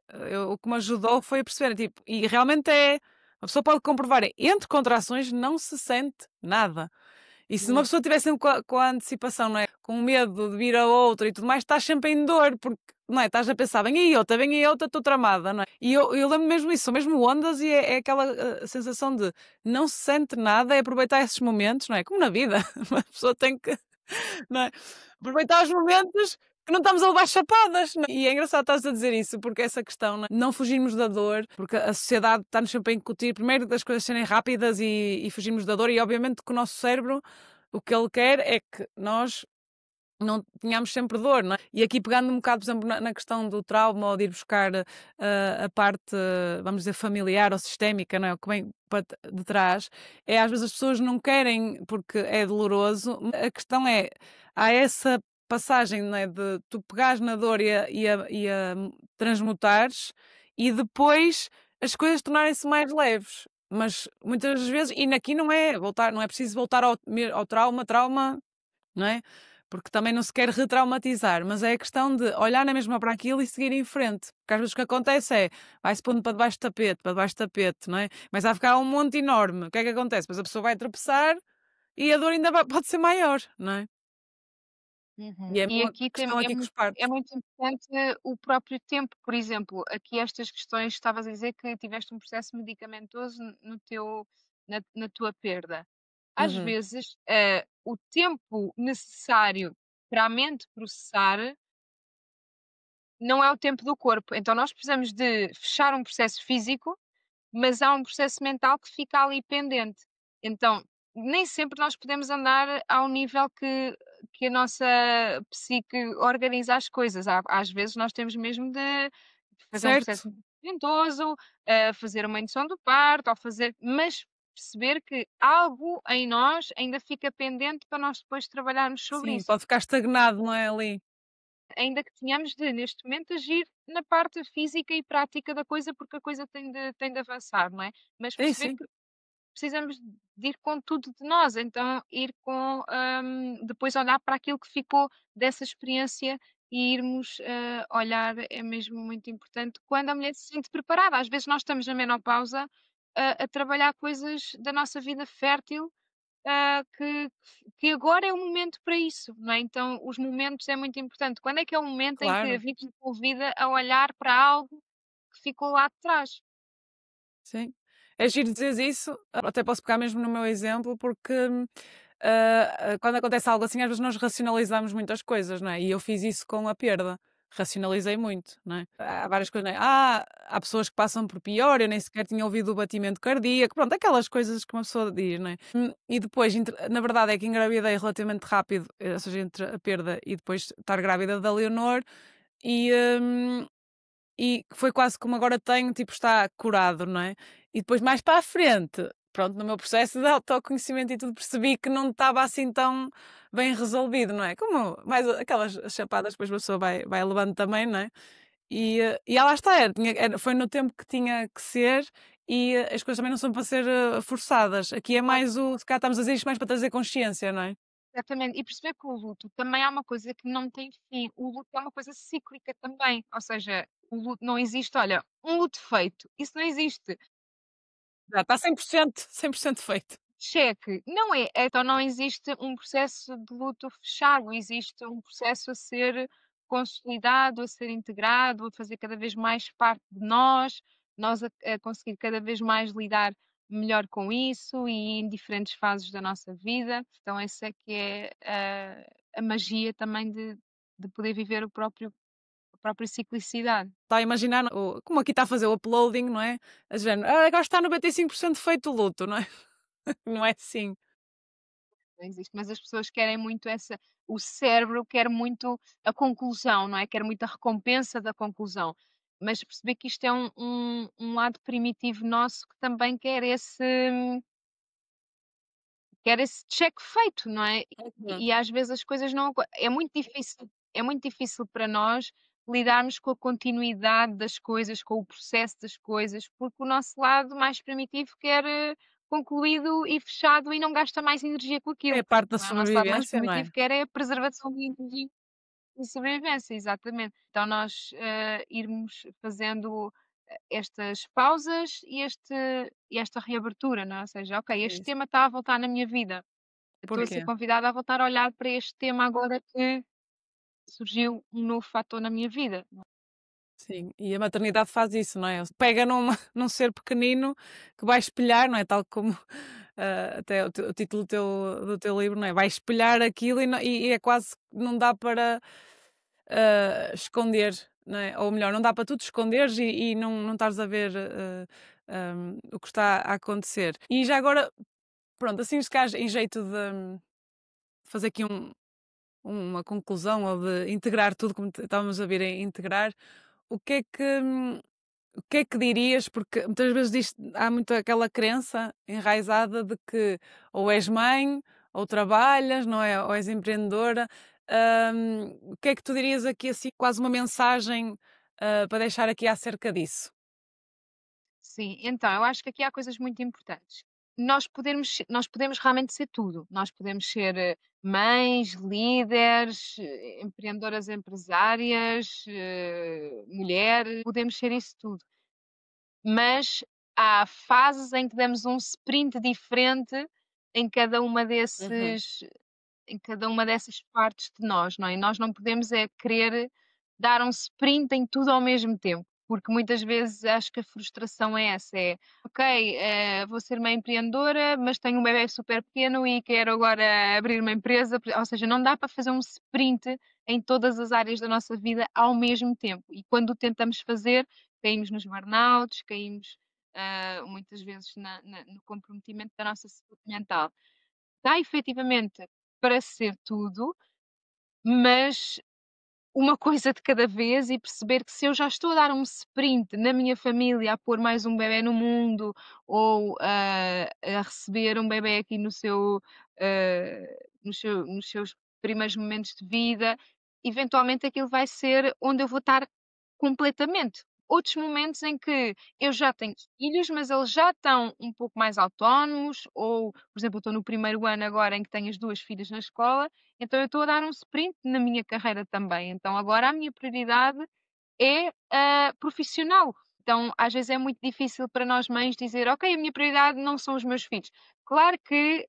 O que me ajudou foi a perceber, tipo, e realmente é. A pessoa pode comprovar, é, entre contrações não se sente nada. E se uma Hum, pessoa estiver sempre com a antecipação, não é? Com medo de vir a outra e tudo mais, estás sempre em dor, porque, não é? Estás a pensar, vem aí outra, estou tramada, não é? E eu lembro mesmo isso, são mesmo ondas e é aquela sensação de não se sente nada, é aproveitar esses momentos, não é? Como na vida, uma pessoa tem que, não é? Aproveitar os momentos que não estamos a levar chapadas, não é? E é engraçado estás a dizer isso, porque essa questão, não fugirmos da dor, porque a sociedade está-nos sempre a incutir, primeiro das coisas serem rápidas e fugirmos da dor, e obviamente que o nosso cérebro, o que ele quer é que nós não tenhamos sempre dor, não é? E aqui pegando um bocado, por exemplo, na questão do trauma ou de ir buscar a parte, vamos dizer, familiar ou sistémica, não é? O que vem de trás, é às vezes as pessoas não querem porque é doloroso. A questão é, há essa passagem, não é? De tu pegares na dor e a transmutares e depois as coisas tornarem-se mais leves. Mas muitas vezes, e aqui não é voltar, não é preciso voltar ao trauma, não é? Porque também não se quer retraumatizar, mas é a questão de olhar na mesma para aquilo e seguir em frente. Porque às vezes o que acontece é, vai-se pondo para debaixo do tapete, não é? Mas vai ficar um monte enorme. O que é que acontece? Pois a pessoa vai tropeçar e a dor ainda pode ser maior, não é? uhum. E é a E mesma aqui questão é aqui com os muito partos. é muito importante o próprio tempo, por exemplo, aqui estas questões estavas a dizer que tiveste um processo medicamentoso no teu na tua perda. Às Uhum. vezes, o tempo necessário para a mente processar não é o tempo do corpo, então nós precisamos de fechar um processo físico, mas há um processo mental que fica ali pendente. Então, nem sempre nós podemos andar ao nível que a nossa psique organiza as coisas. Às vezes nós temos mesmo de fazer um processo Certo? medicamentoso, fazer uma indução do parto, ou fazer, mas perceber que algo em nós ainda fica pendente para nós depois trabalharmos sobre Sim, isso. pode ficar estagnado, não é ali? Ainda que tenhamos de, neste momento, agir na parte física e prática da coisa, porque a coisa tem de avançar, não é? Mas Sim, perceber sim, que precisamos de ir com tudo de nós, então ir com, depois olhar para aquilo que ficou dessa experiência e irmos, olhar é mesmo muito importante quando a mulher se sente preparada. Às vezes nós estamos na menopausa a trabalhar coisas da nossa vida fértil, que agora é o momento para isso, não é? Então os momentos é muito importante. Quando é que é o momento em que a claro. vida te convida a olhar para algo que ficou lá de trás? Sim. É giro dizeres isso, até posso pegar mesmo no meu exemplo, porque quando acontece algo assim, às vezes nós racionalizamos muitas coisas, não é? E eu fiz isso com a perda. Racionalizei muito, não é? Há várias coisas, não é? Há pessoas que passam por pior, eu nem sequer tinha ouvido o batimento cardíaco, pronto, aquelas coisas que uma pessoa diz, não é? E depois, na verdade, é que engravidei relativamente rápido, ou seja, entre a perda e depois estar grávida da Leonor, e, hum, e foi quase como agora tenho, tipo, está curado, não é? E depois mais para a frente, pronto, no meu processo de autoconhecimento e tudo, percebi que não estava assim tão bem resolvido, não é? Como mais aquelas chapadas, depois a pessoa vai levando também, não é? E lá está, foi no tempo que tinha que ser e as coisas também não são para ser forçadas. Aqui é mais se calhar estamos a dizer isto mais para trazer consciência, não é? Exatamente, e perceber que o luto também é uma coisa que não tem fim, o luto é uma coisa cíclica também, ou seja, o luto não existe, olha, um luto feito, isso não existe. Já está 100% feito. Cheque, não então não existe um processo de luto fechado, existe um processo a ser consolidado, a ser integrado, a fazer cada vez mais parte de nós a conseguir cada vez mais lidar melhor com isso e em diferentes fases da nossa vida. Então essa é que é a magia também de poder viver a própria ciclicidade. Está a imaginar, como aqui está a fazer o uploading, não é? A género, agora está 95% feito o luto, não é? Não é assim. Não existe, mas as pessoas querem muito essa o cérebro quer muito a conclusão, não é? Quer muito a recompensa da conclusão. Mas perceber que isto é um lado primitivo nosso que também quer esse check feito, não é? Uhum. E às vezes as coisas não é muito difícil para nós lidarmos com a continuidade das coisas, com o processo das coisas, porque o nosso lado mais primitivo quer concluído e fechado e não gasta mais energia com É aquilo, parte da não é? O nosso lado mais sobrevivência, não é? primitivo quer é a preservação de energia e sobrevivência, exatamente. Então nós irmos fazendo estas pausas e esta reabertura, não é? Ou seja, ok, É este isso. tema está a voltar na minha vida. Eu estou a ser Porquê? convidada a voltar a olhar para este tema agora que surgiu um novo fator na minha vida. Sim, e a maternidade faz isso, não é? Pega num ser pequenino que vai espelhar, não é? Tal como até o título do teu livro, não é? Vai espelhar aquilo e é quase que não dá para esconder, não é? Ou melhor, não dá para tudo esconderes e não estares a ver o que está a acontecer. E já agora, pronto, assim se calhar em jeito de fazer aqui uma conclusão ou de integrar tudo como estávamos a vir a integrar, o que é que o que é que dirias? Porque muitas vezes há muito aquela crença enraizada de que ou és mãe, ou trabalhas, não é? Ou és empreendedora. O que é que tu dirias aqui, assim, quase uma mensagem, para deixar aqui acerca disso? Sim, então eu acho que aqui há coisas muito importantes. Nós podemos realmente ser tudo. Nós podemos ser mães, líderes, empreendedoras empresárias, mulheres, podemos ser isso tudo. Mas há fases em que damos um sprint diferente em cada uma Uhum. dessas partes de nós, não é? E nós não podemos é querer dar um sprint em tudo ao mesmo tempo, porque muitas vezes acho que a frustração é essa, é: "Ok, vou ser uma empreendedora, mas tenho um bebé super pequeno e quero agora abrir uma empresa", ou seja, não dá para fazer um sprint em todas as áreas da nossa vida ao mesmo tempo. E quando o tentamos fazer, caímos nos burnouts, caímos, muitas vezes no comprometimento da nossa saúde mental. Dá efetivamente para ser tudo, mas uma coisa de cada vez e perceber que se eu já estou a dar um sprint na minha família a pôr mais um bebé no mundo ou a receber um bebé aqui nos seus primeiros momentos de vida, eventualmente aquilo vai ser onde eu vou estar completamente. Outros momentos em que eu já tenho filhos, mas eles já estão um pouco mais autónomos, ou, por exemplo, eu estou no primeiro ano agora em que tenho as 2 filhas na escola, então eu estou a dar um sprint na minha carreira também. Então agora a minha prioridade é, profissional. Então, às vezes é muito difícil para nós mães dizer: "Ok, a minha prioridade não são os meus filhos". Claro que,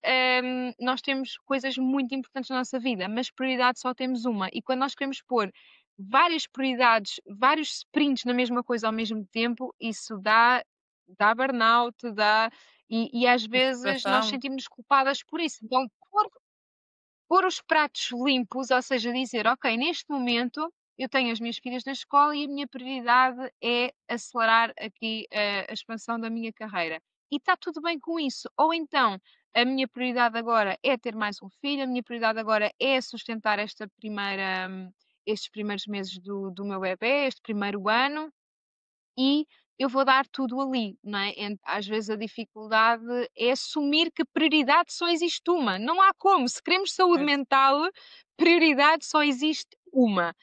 nós temos coisas muito importantes na nossa vida, mas prioridade só temos uma. E quando nós queremos pôr várias prioridades, vários sprints na mesma coisa ao mesmo tempo, isso dá burnout, e às E vezes nós frustração? sentimos-nos culpadas por isso. Então, pôr os pratos limpos, ou seja, dizer: "Ok, neste momento eu tenho as minhas filhas na escola e a minha prioridade é acelerar aqui a expansão da minha carreira". E está tudo bem com isso. Ou então, a minha prioridade agora é ter mais um filho, a minha prioridade agora é sustentar estes primeiros meses do meu bebé, este primeiro ano, e eu vou dar tudo ali, não é? Às vezes a dificuldade é assumir que prioridade só existe uma. Não há como. Se queremos saúde Certo. mental, prioridade só existe uma.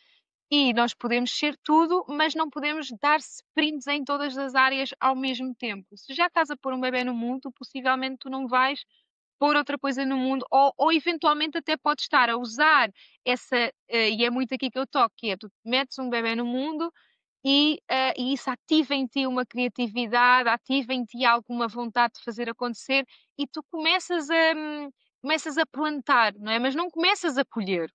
E nós podemos ser tudo, mas não podemos dar sprints em todas as áreas ao mesmo tempo. Se já estás a pôr um bebé no mundo, possivelmente tu não vais pôr outra coisa no mundo, ou eventualmente até podes estar a usar e é muito aqui que eu toco, que é tu metes um bebé no mundo e isso ativa em ti uma criatividade, ativa em ti alguma vontade de fazer acontecer e tu começas a plantar, não é? Mas não começas a colher.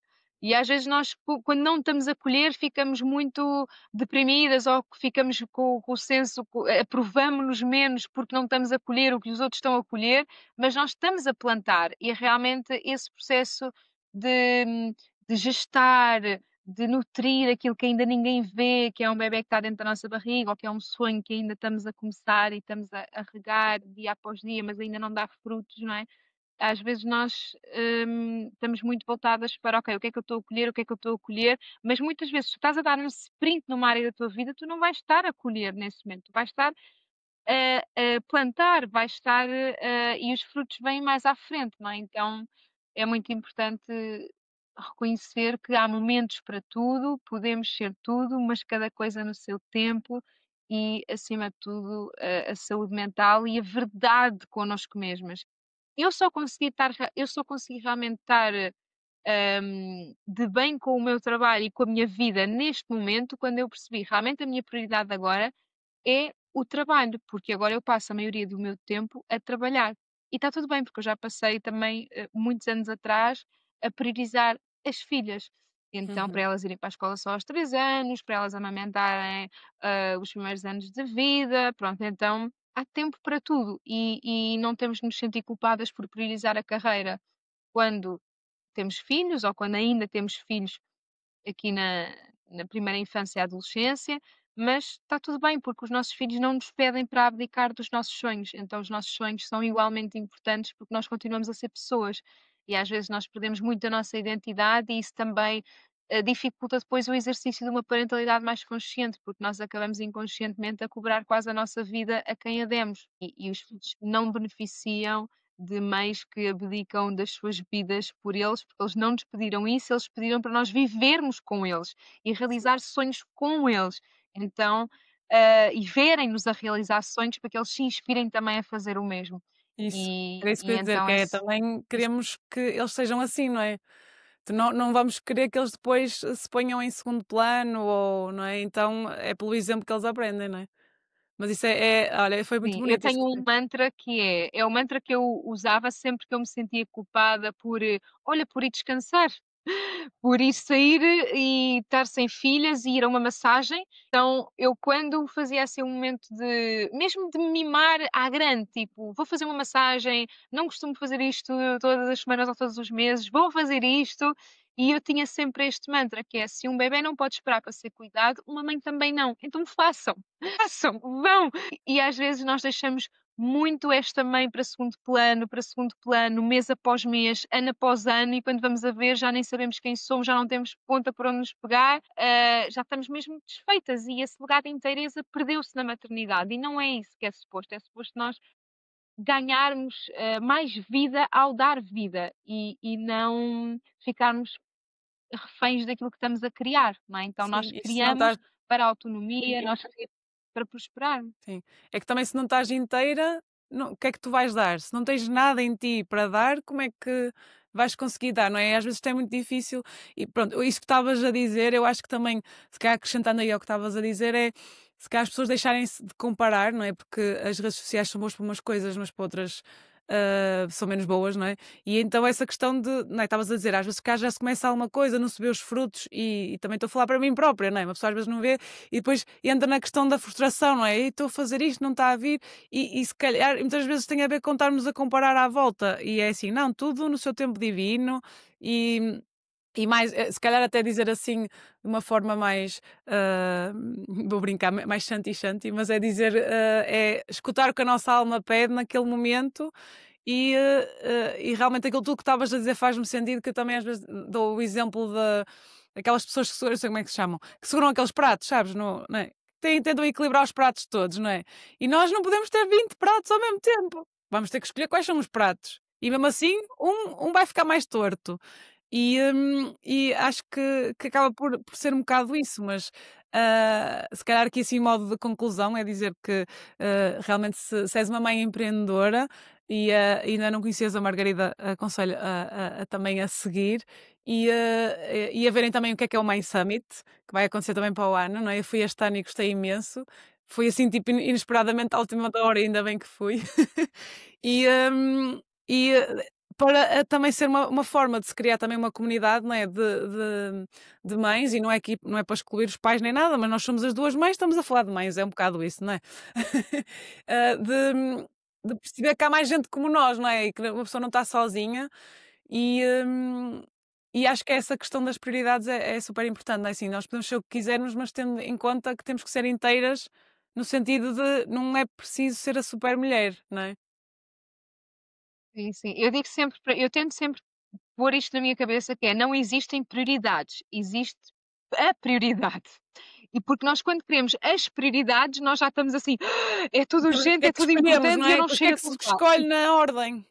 E às vezes nós, quando não estamos a colher, ficamos muito deprimidas ou que ficamos com o senso, aprovamos-nos menos porque não estamos a colher o que os outros estão a colher, mas nós estamos a plantar e realmente esse processo de, de gestar, de nutrir aquilo que ainda ninguém vê, que é um bebé que está dentro da nossa barriga, ou que é um sonho que ainda estamos a começar e estamos a regar dia após dia, mas ainda não dá frutos, não é? Às vezes nós estamos muito voltadas para, ok, o que é que eu estou a colher, o que é que eu estou a colher, mas muitas vezes tu estás a dar um sprint numa área da tua vida, tu não vais estar a colher nesse momento, tu vais estar a plantar, vais estar, e os frutos vêm mais à frente, não é? Então é muito importante reconhecer que há momentos para tudo, podemos ser tudo, mas cada coisa no seu tempo e, acima de tudo, a saúde mental e a verdade connosco mesmas. Eu só consegui realmente estar, de bem com o meu trabalho e com a minha vida neste momento, quando eu percebi realmente a minha prioridade agora é o trabalho, porque agora eu passo a maioria do meu tempo a trabalhar. E está tudo bem, porque eu já passei também, muitos anos atrás, a priorizar as filhas. Então, para Uhum. elas irem para a escola só aos 3 anos, para elas amamentarem, os primeiros anos de vida, pronto, então há tempo para tudo e não temos de nos sentir culpadas por priorizar a carreira quando temos filhos ou quando ainda temos filhos aqui na primeira infância e adolescência, mas está tudo bem, porque os nossos filhos não nos pedem para abdicar dos nossos sonhos, então os nossos sonhos são igualmente importantes porque nós continuamos a ser pessoas e às vezes nós perdemos muito a nossa identidade e isso também dificulta depois o exercício de uma parentalidade mais consciente, porque nós acabamos inconscientemente a cobrar quase a nossa vida a quem a demos e os filhos não beneficiam de mães que abdicam das suas vidas por eles, porque eles não nos pediram isso, eles pediram para nós vivermos com eles e Sim. realizar sonhos com eles. Então, e verem-nos a realizar sonhos para que eles se inspirem também a fazer o mesmo. Isso. Era isso que E eu ia dizer, então que é esse, também esse queremos que eles sejam assim, não é? Não vamos querer que eles depois se ponham em segundo plano ou, não é? Então é pelo exemplo que eles aprendem, não é? Mas isso olha, foi muito sim, eu bonito isso tenho que um mantra que é o mantra que eu usava sempre que eu me sentia culpada por, olha, por ir descansar. Por ir sair e estar sem filhas e ir a uma massagem. Então, eu quando fazia assim um momento de mesmo de me mimar à grande, tipo, vou fazer uma massagem, não costumo fazer isto todas as semanas ou todos os meses, vou fazer isto. E eu tinha sempre este mantra que é: se um bebé não pode esperar para ser cuidado, uma mãe também não. Então façam, façam, vão. E às vezes nós deixamos muito esta mãe para segundo plano, mês após mês, ano após ano, e quando vamos a ver já nem sabemos quem somos, já não temos ponta por onde nos pegar, já estamos mesmo desfeitas e esse lugar de inteireza perdeu-se na maternidade e não é isso que é suposto nós ganharmos mais vida ao dar vida e não ficarmos reféns daquilo que estamos a criar, não é? Então sim, nós e se não criamos estás para a autonomia, nós criamos para prosperar. sim, é que também se não estás inteira, o que é que tu vais dar? Se não tens nada em ti para dar, como é que vais conseguir dar, não é? Às vezes é muito difícil e pronto, isso que estavas a dizer, eu acho que também, se calhar acrescentando aí ao que estavas a dizer, é se calhar as pessoas deixarem-se de comparar, não é? Porque as redes sociais são boas para umas coisas, mas para outras são menos boas, não é? E então essa questão de, não é? Estavas a dizer, às vezes cá já se começa alguma coisa, não se vê os frutos e também estou a falar para mim própria, não é? Uma pessoa às vezes não vê e depois entra na questão da frustração, não é? E estou a fazer isto, não está a vir e se calhar muitas vezes tem a ver com estarmos a comparar à volta e é assim, não, tudo no seu tempo divino e e mais, se calhar até dizer assim, de uma forma mais, vou brincar, mais shanty, mas é dizer, é escutar o que a nossa alma pede naquele momento e realmente aquilo tudo que estavas a dizer faz-me sentido, que eu também às vezes dou o exemplo daquelas pessoas que seguram, eu sei como é que se chamam, que seguram aqueles pratos, sabes, não é? Tentam equilibrar os pratos todos, não é? E nós não podemos ter 20 pratos ao mesmo tempo. Vamos ter que escolher quais são os pratos. E mesmo assim, um vai ficar mais torto. E acho que acaba por ser um bocado isso, mas se calhar aqui assim, em modo de conclusão, é dizer que realmente se és uma mãe empreendedora e ainda não conheces a Margarida, aconselho também a seguir e a verem também o que é o Mãe Summit, que vai acontecer também para o ano, não é? Eu fui este ano e gostei imenso. Foi assim, tipo, inesperadamente, à última da hora, ainda bem que fui. E, hum, e para também ser uma forma de se criar também uma comunidade, não é, de mães, e não é para excluir os pais nem nada, mas nós somos as 2 mães, estamos a falar de mães, é um bocado isso, não é? De perceber que há mais gente como nós, não é? E que uma pessoa não está sozinha e, e acho que essa questão das prioridades é super importante, não é assim, nós podemos ser o que quisermos, mas tendo em conta que temos que ser inteiras, no sentido de não é preciso ser a super mulher, não é? Sim, sim. Eu tento sempre pôr isto na minha cabeça que é: não existem prioridades, existe a prioridade. E porque nós quando queremos as prioridades, nós já estamos assim: "Ah, é tudo Depois o que urgente, é é que tudo escolhemos, não importante e eu é? não Depois o que é chego a que se começar". escolhe na ordem?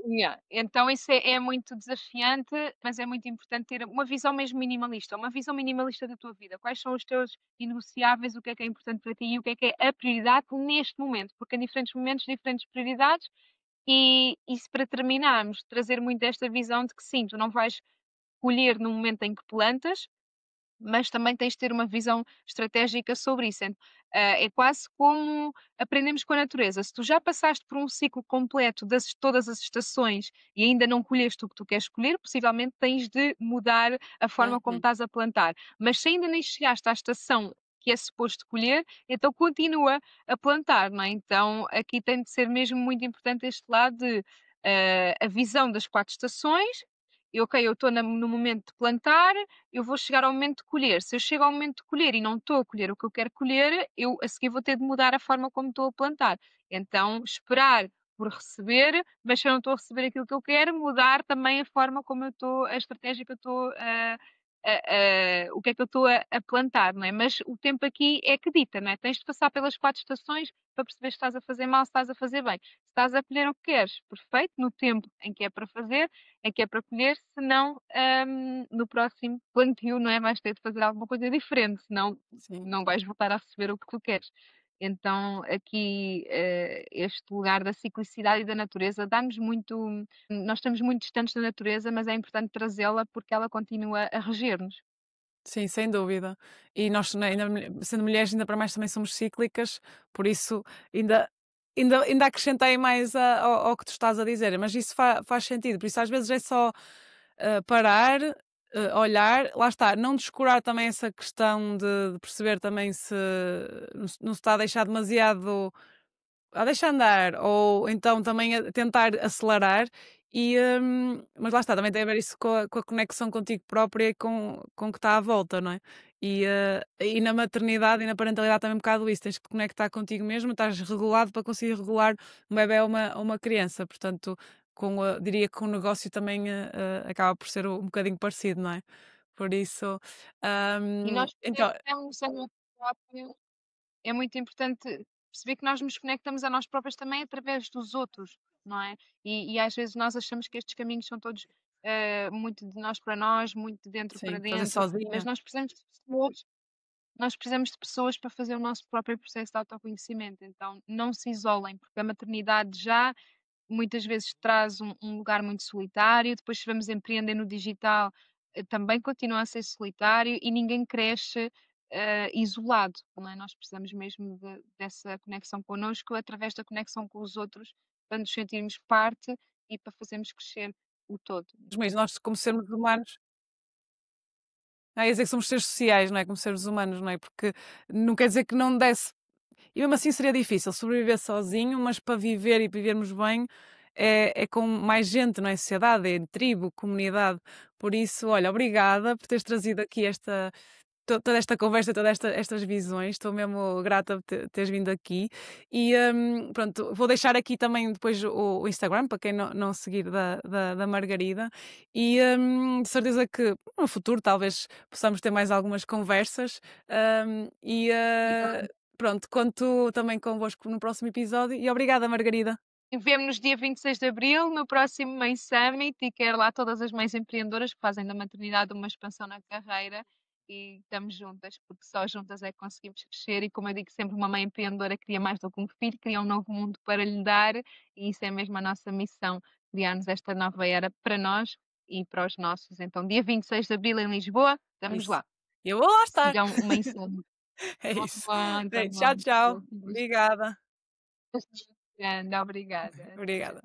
Yeah. Então isso é muito desafiante, mas é muito importante ter uma visão mesmo minimalista, uma visão minimalista da tua vida. Quais são os teus inegociáveis, o que é importante para ti e o que é a prioridade neste momento, porque em diferentes momentos, diferentes prioridades. E isso para terminarmos, trazer muito esta visão de que sim, tu não vais colher no momento em que plantas, mas também tens de ter uma visão estratégica sobre isso. É quase como aprendemos com a natureza. Se tu já passaste por um ciclo completo das todas as estações e ainda não colheste o que tu queres colher, possivelmente tens de mudar a forma como Uhum. estás a plantar. Mas se ainda nem chegaste à estação que é suposto colher, então continua a plantar, não é? Então aqui tem de ser mesmo muito importante este lado de a visão das 4 estações. E ok, eu estou no momento de plantar, eu vou chegar ao momento de colher. Se eu chego ao momento de colher e não estou a colher o que eu quero colher, eu a seguir vou ter de mudar a forma como estou a plantar. Então, esperar por receber, mas se eu não estou a receber aquilo que eu quero, mudar também a forma como eu estou, a estratégia que eu estou o que é que eu estou a plantar, não é? Mas o tempo aqui é que dita, não é? Tens de passar pelas 4 estações para perceber se estás a fazer mal, se estás a fazer bem. Se estás a colher o que queres, perfeito, no tempo em que é para fazer, em que é para colher, senão, no próximo plantio, não é, vais ter de fazer alguma coisa diferente, senão Sim. não vais voltar a receber o que tu queres. Então aqui, este lugar da ciclicidade e da natureza dá-nos muito nós estamos muito distantes da natureza, mas é importante trazê-la porque ela continua a reger-nos. Sim, sem dúvida. E nós, né, ainda sendo mulheres, ainda para mais também somos cíclicas, por isso ainda, ainda acrescentei mais ao que tu estás a dizer, mas isso faz sentido, por isso às vezes é só parar, olhar, lá está, não descurar também essa questão de perceber também se não se está a deixar demasiado a deixar andar, ou então também a tentar acelerar e, mas lá está, também tem a ver isso com a conexão contigo própria e com o que está à volta, não é? E na maternidade e na parentalidade também é um bocado isso, tens que te conectar contigo mesmo, estás regulado para conseguir regular um bebé ou uma criança, portanto, diria que com o negócio também acaba por ser um bocadinho parecido, não é? Por isso, E nós então, conectamos a nós próprios. É muito importante perceber que nós nos conectamos a nós próprios também através dos outros, não é? E às vezes nós achamos que estes caminhos são todos muito de nós para nós, muito de dentro para sim, fazer dentro, mas sozinha, nós precisamos de pessoas para fazer o nosso próprio processo de autoconhecimento. Então não se isolem, porque a maternidade já muitas vezes traz um lugar muito solitário, depois se vamos empreender no digital, também continua a ser solitário e ninguém cresce, isolado, não é? Nós precisamos mesmo dessa conexão connosco, através da conexão com os outros, para nos sentirmos parte e para fazermos crescer o todo. mas nós como seres humanos. Ia dizer que somos seres sociais, não é? Como seres humanos, não é? Porque não quer dizer que não desse. E mesmo assim seria difícil sobreviver sozinho, mas para viver e vivermos bem é com mais gente, não é? Sociedade, é tribo, comunidade. Por isso, olha, obrigada por teres trazido aqui toda esta conversa, estas visões, estou mesmo grata por teres vindo aqui. E pronto, vou deixar aqui também depois o Instagram, para quem não seguir da Margarida. E de certeza que no futuro talvez possamos ter mais algumas conversas. E pronto, conto também convosco no próximo episódio. E obrigada, Margarida. E vemo-nos dia 26 de abril, no próximo Mãe Summit, e quero lá todas as mães empreendedoras que fazem da maternidade uma expansão na carreira e estamos juntas, porque só juntas é que conseguimos crescer. E como eu digo sempre, uma mãe empreendedora cria mais do que um filho, cria um novo mundo para lhe dar, e isso é mesmo a nossa missão, criarmos esta nova era para nós e para os nossos. Então, dia 26 de abril em Lisboa, É estamos isso. lá. Eu vou lá estar. Sigam o Mãe Summit. É Tá isso. bom, tá Bem, tchau, bom. tchau. Obrigada. Grande, obrigada. Obrigada.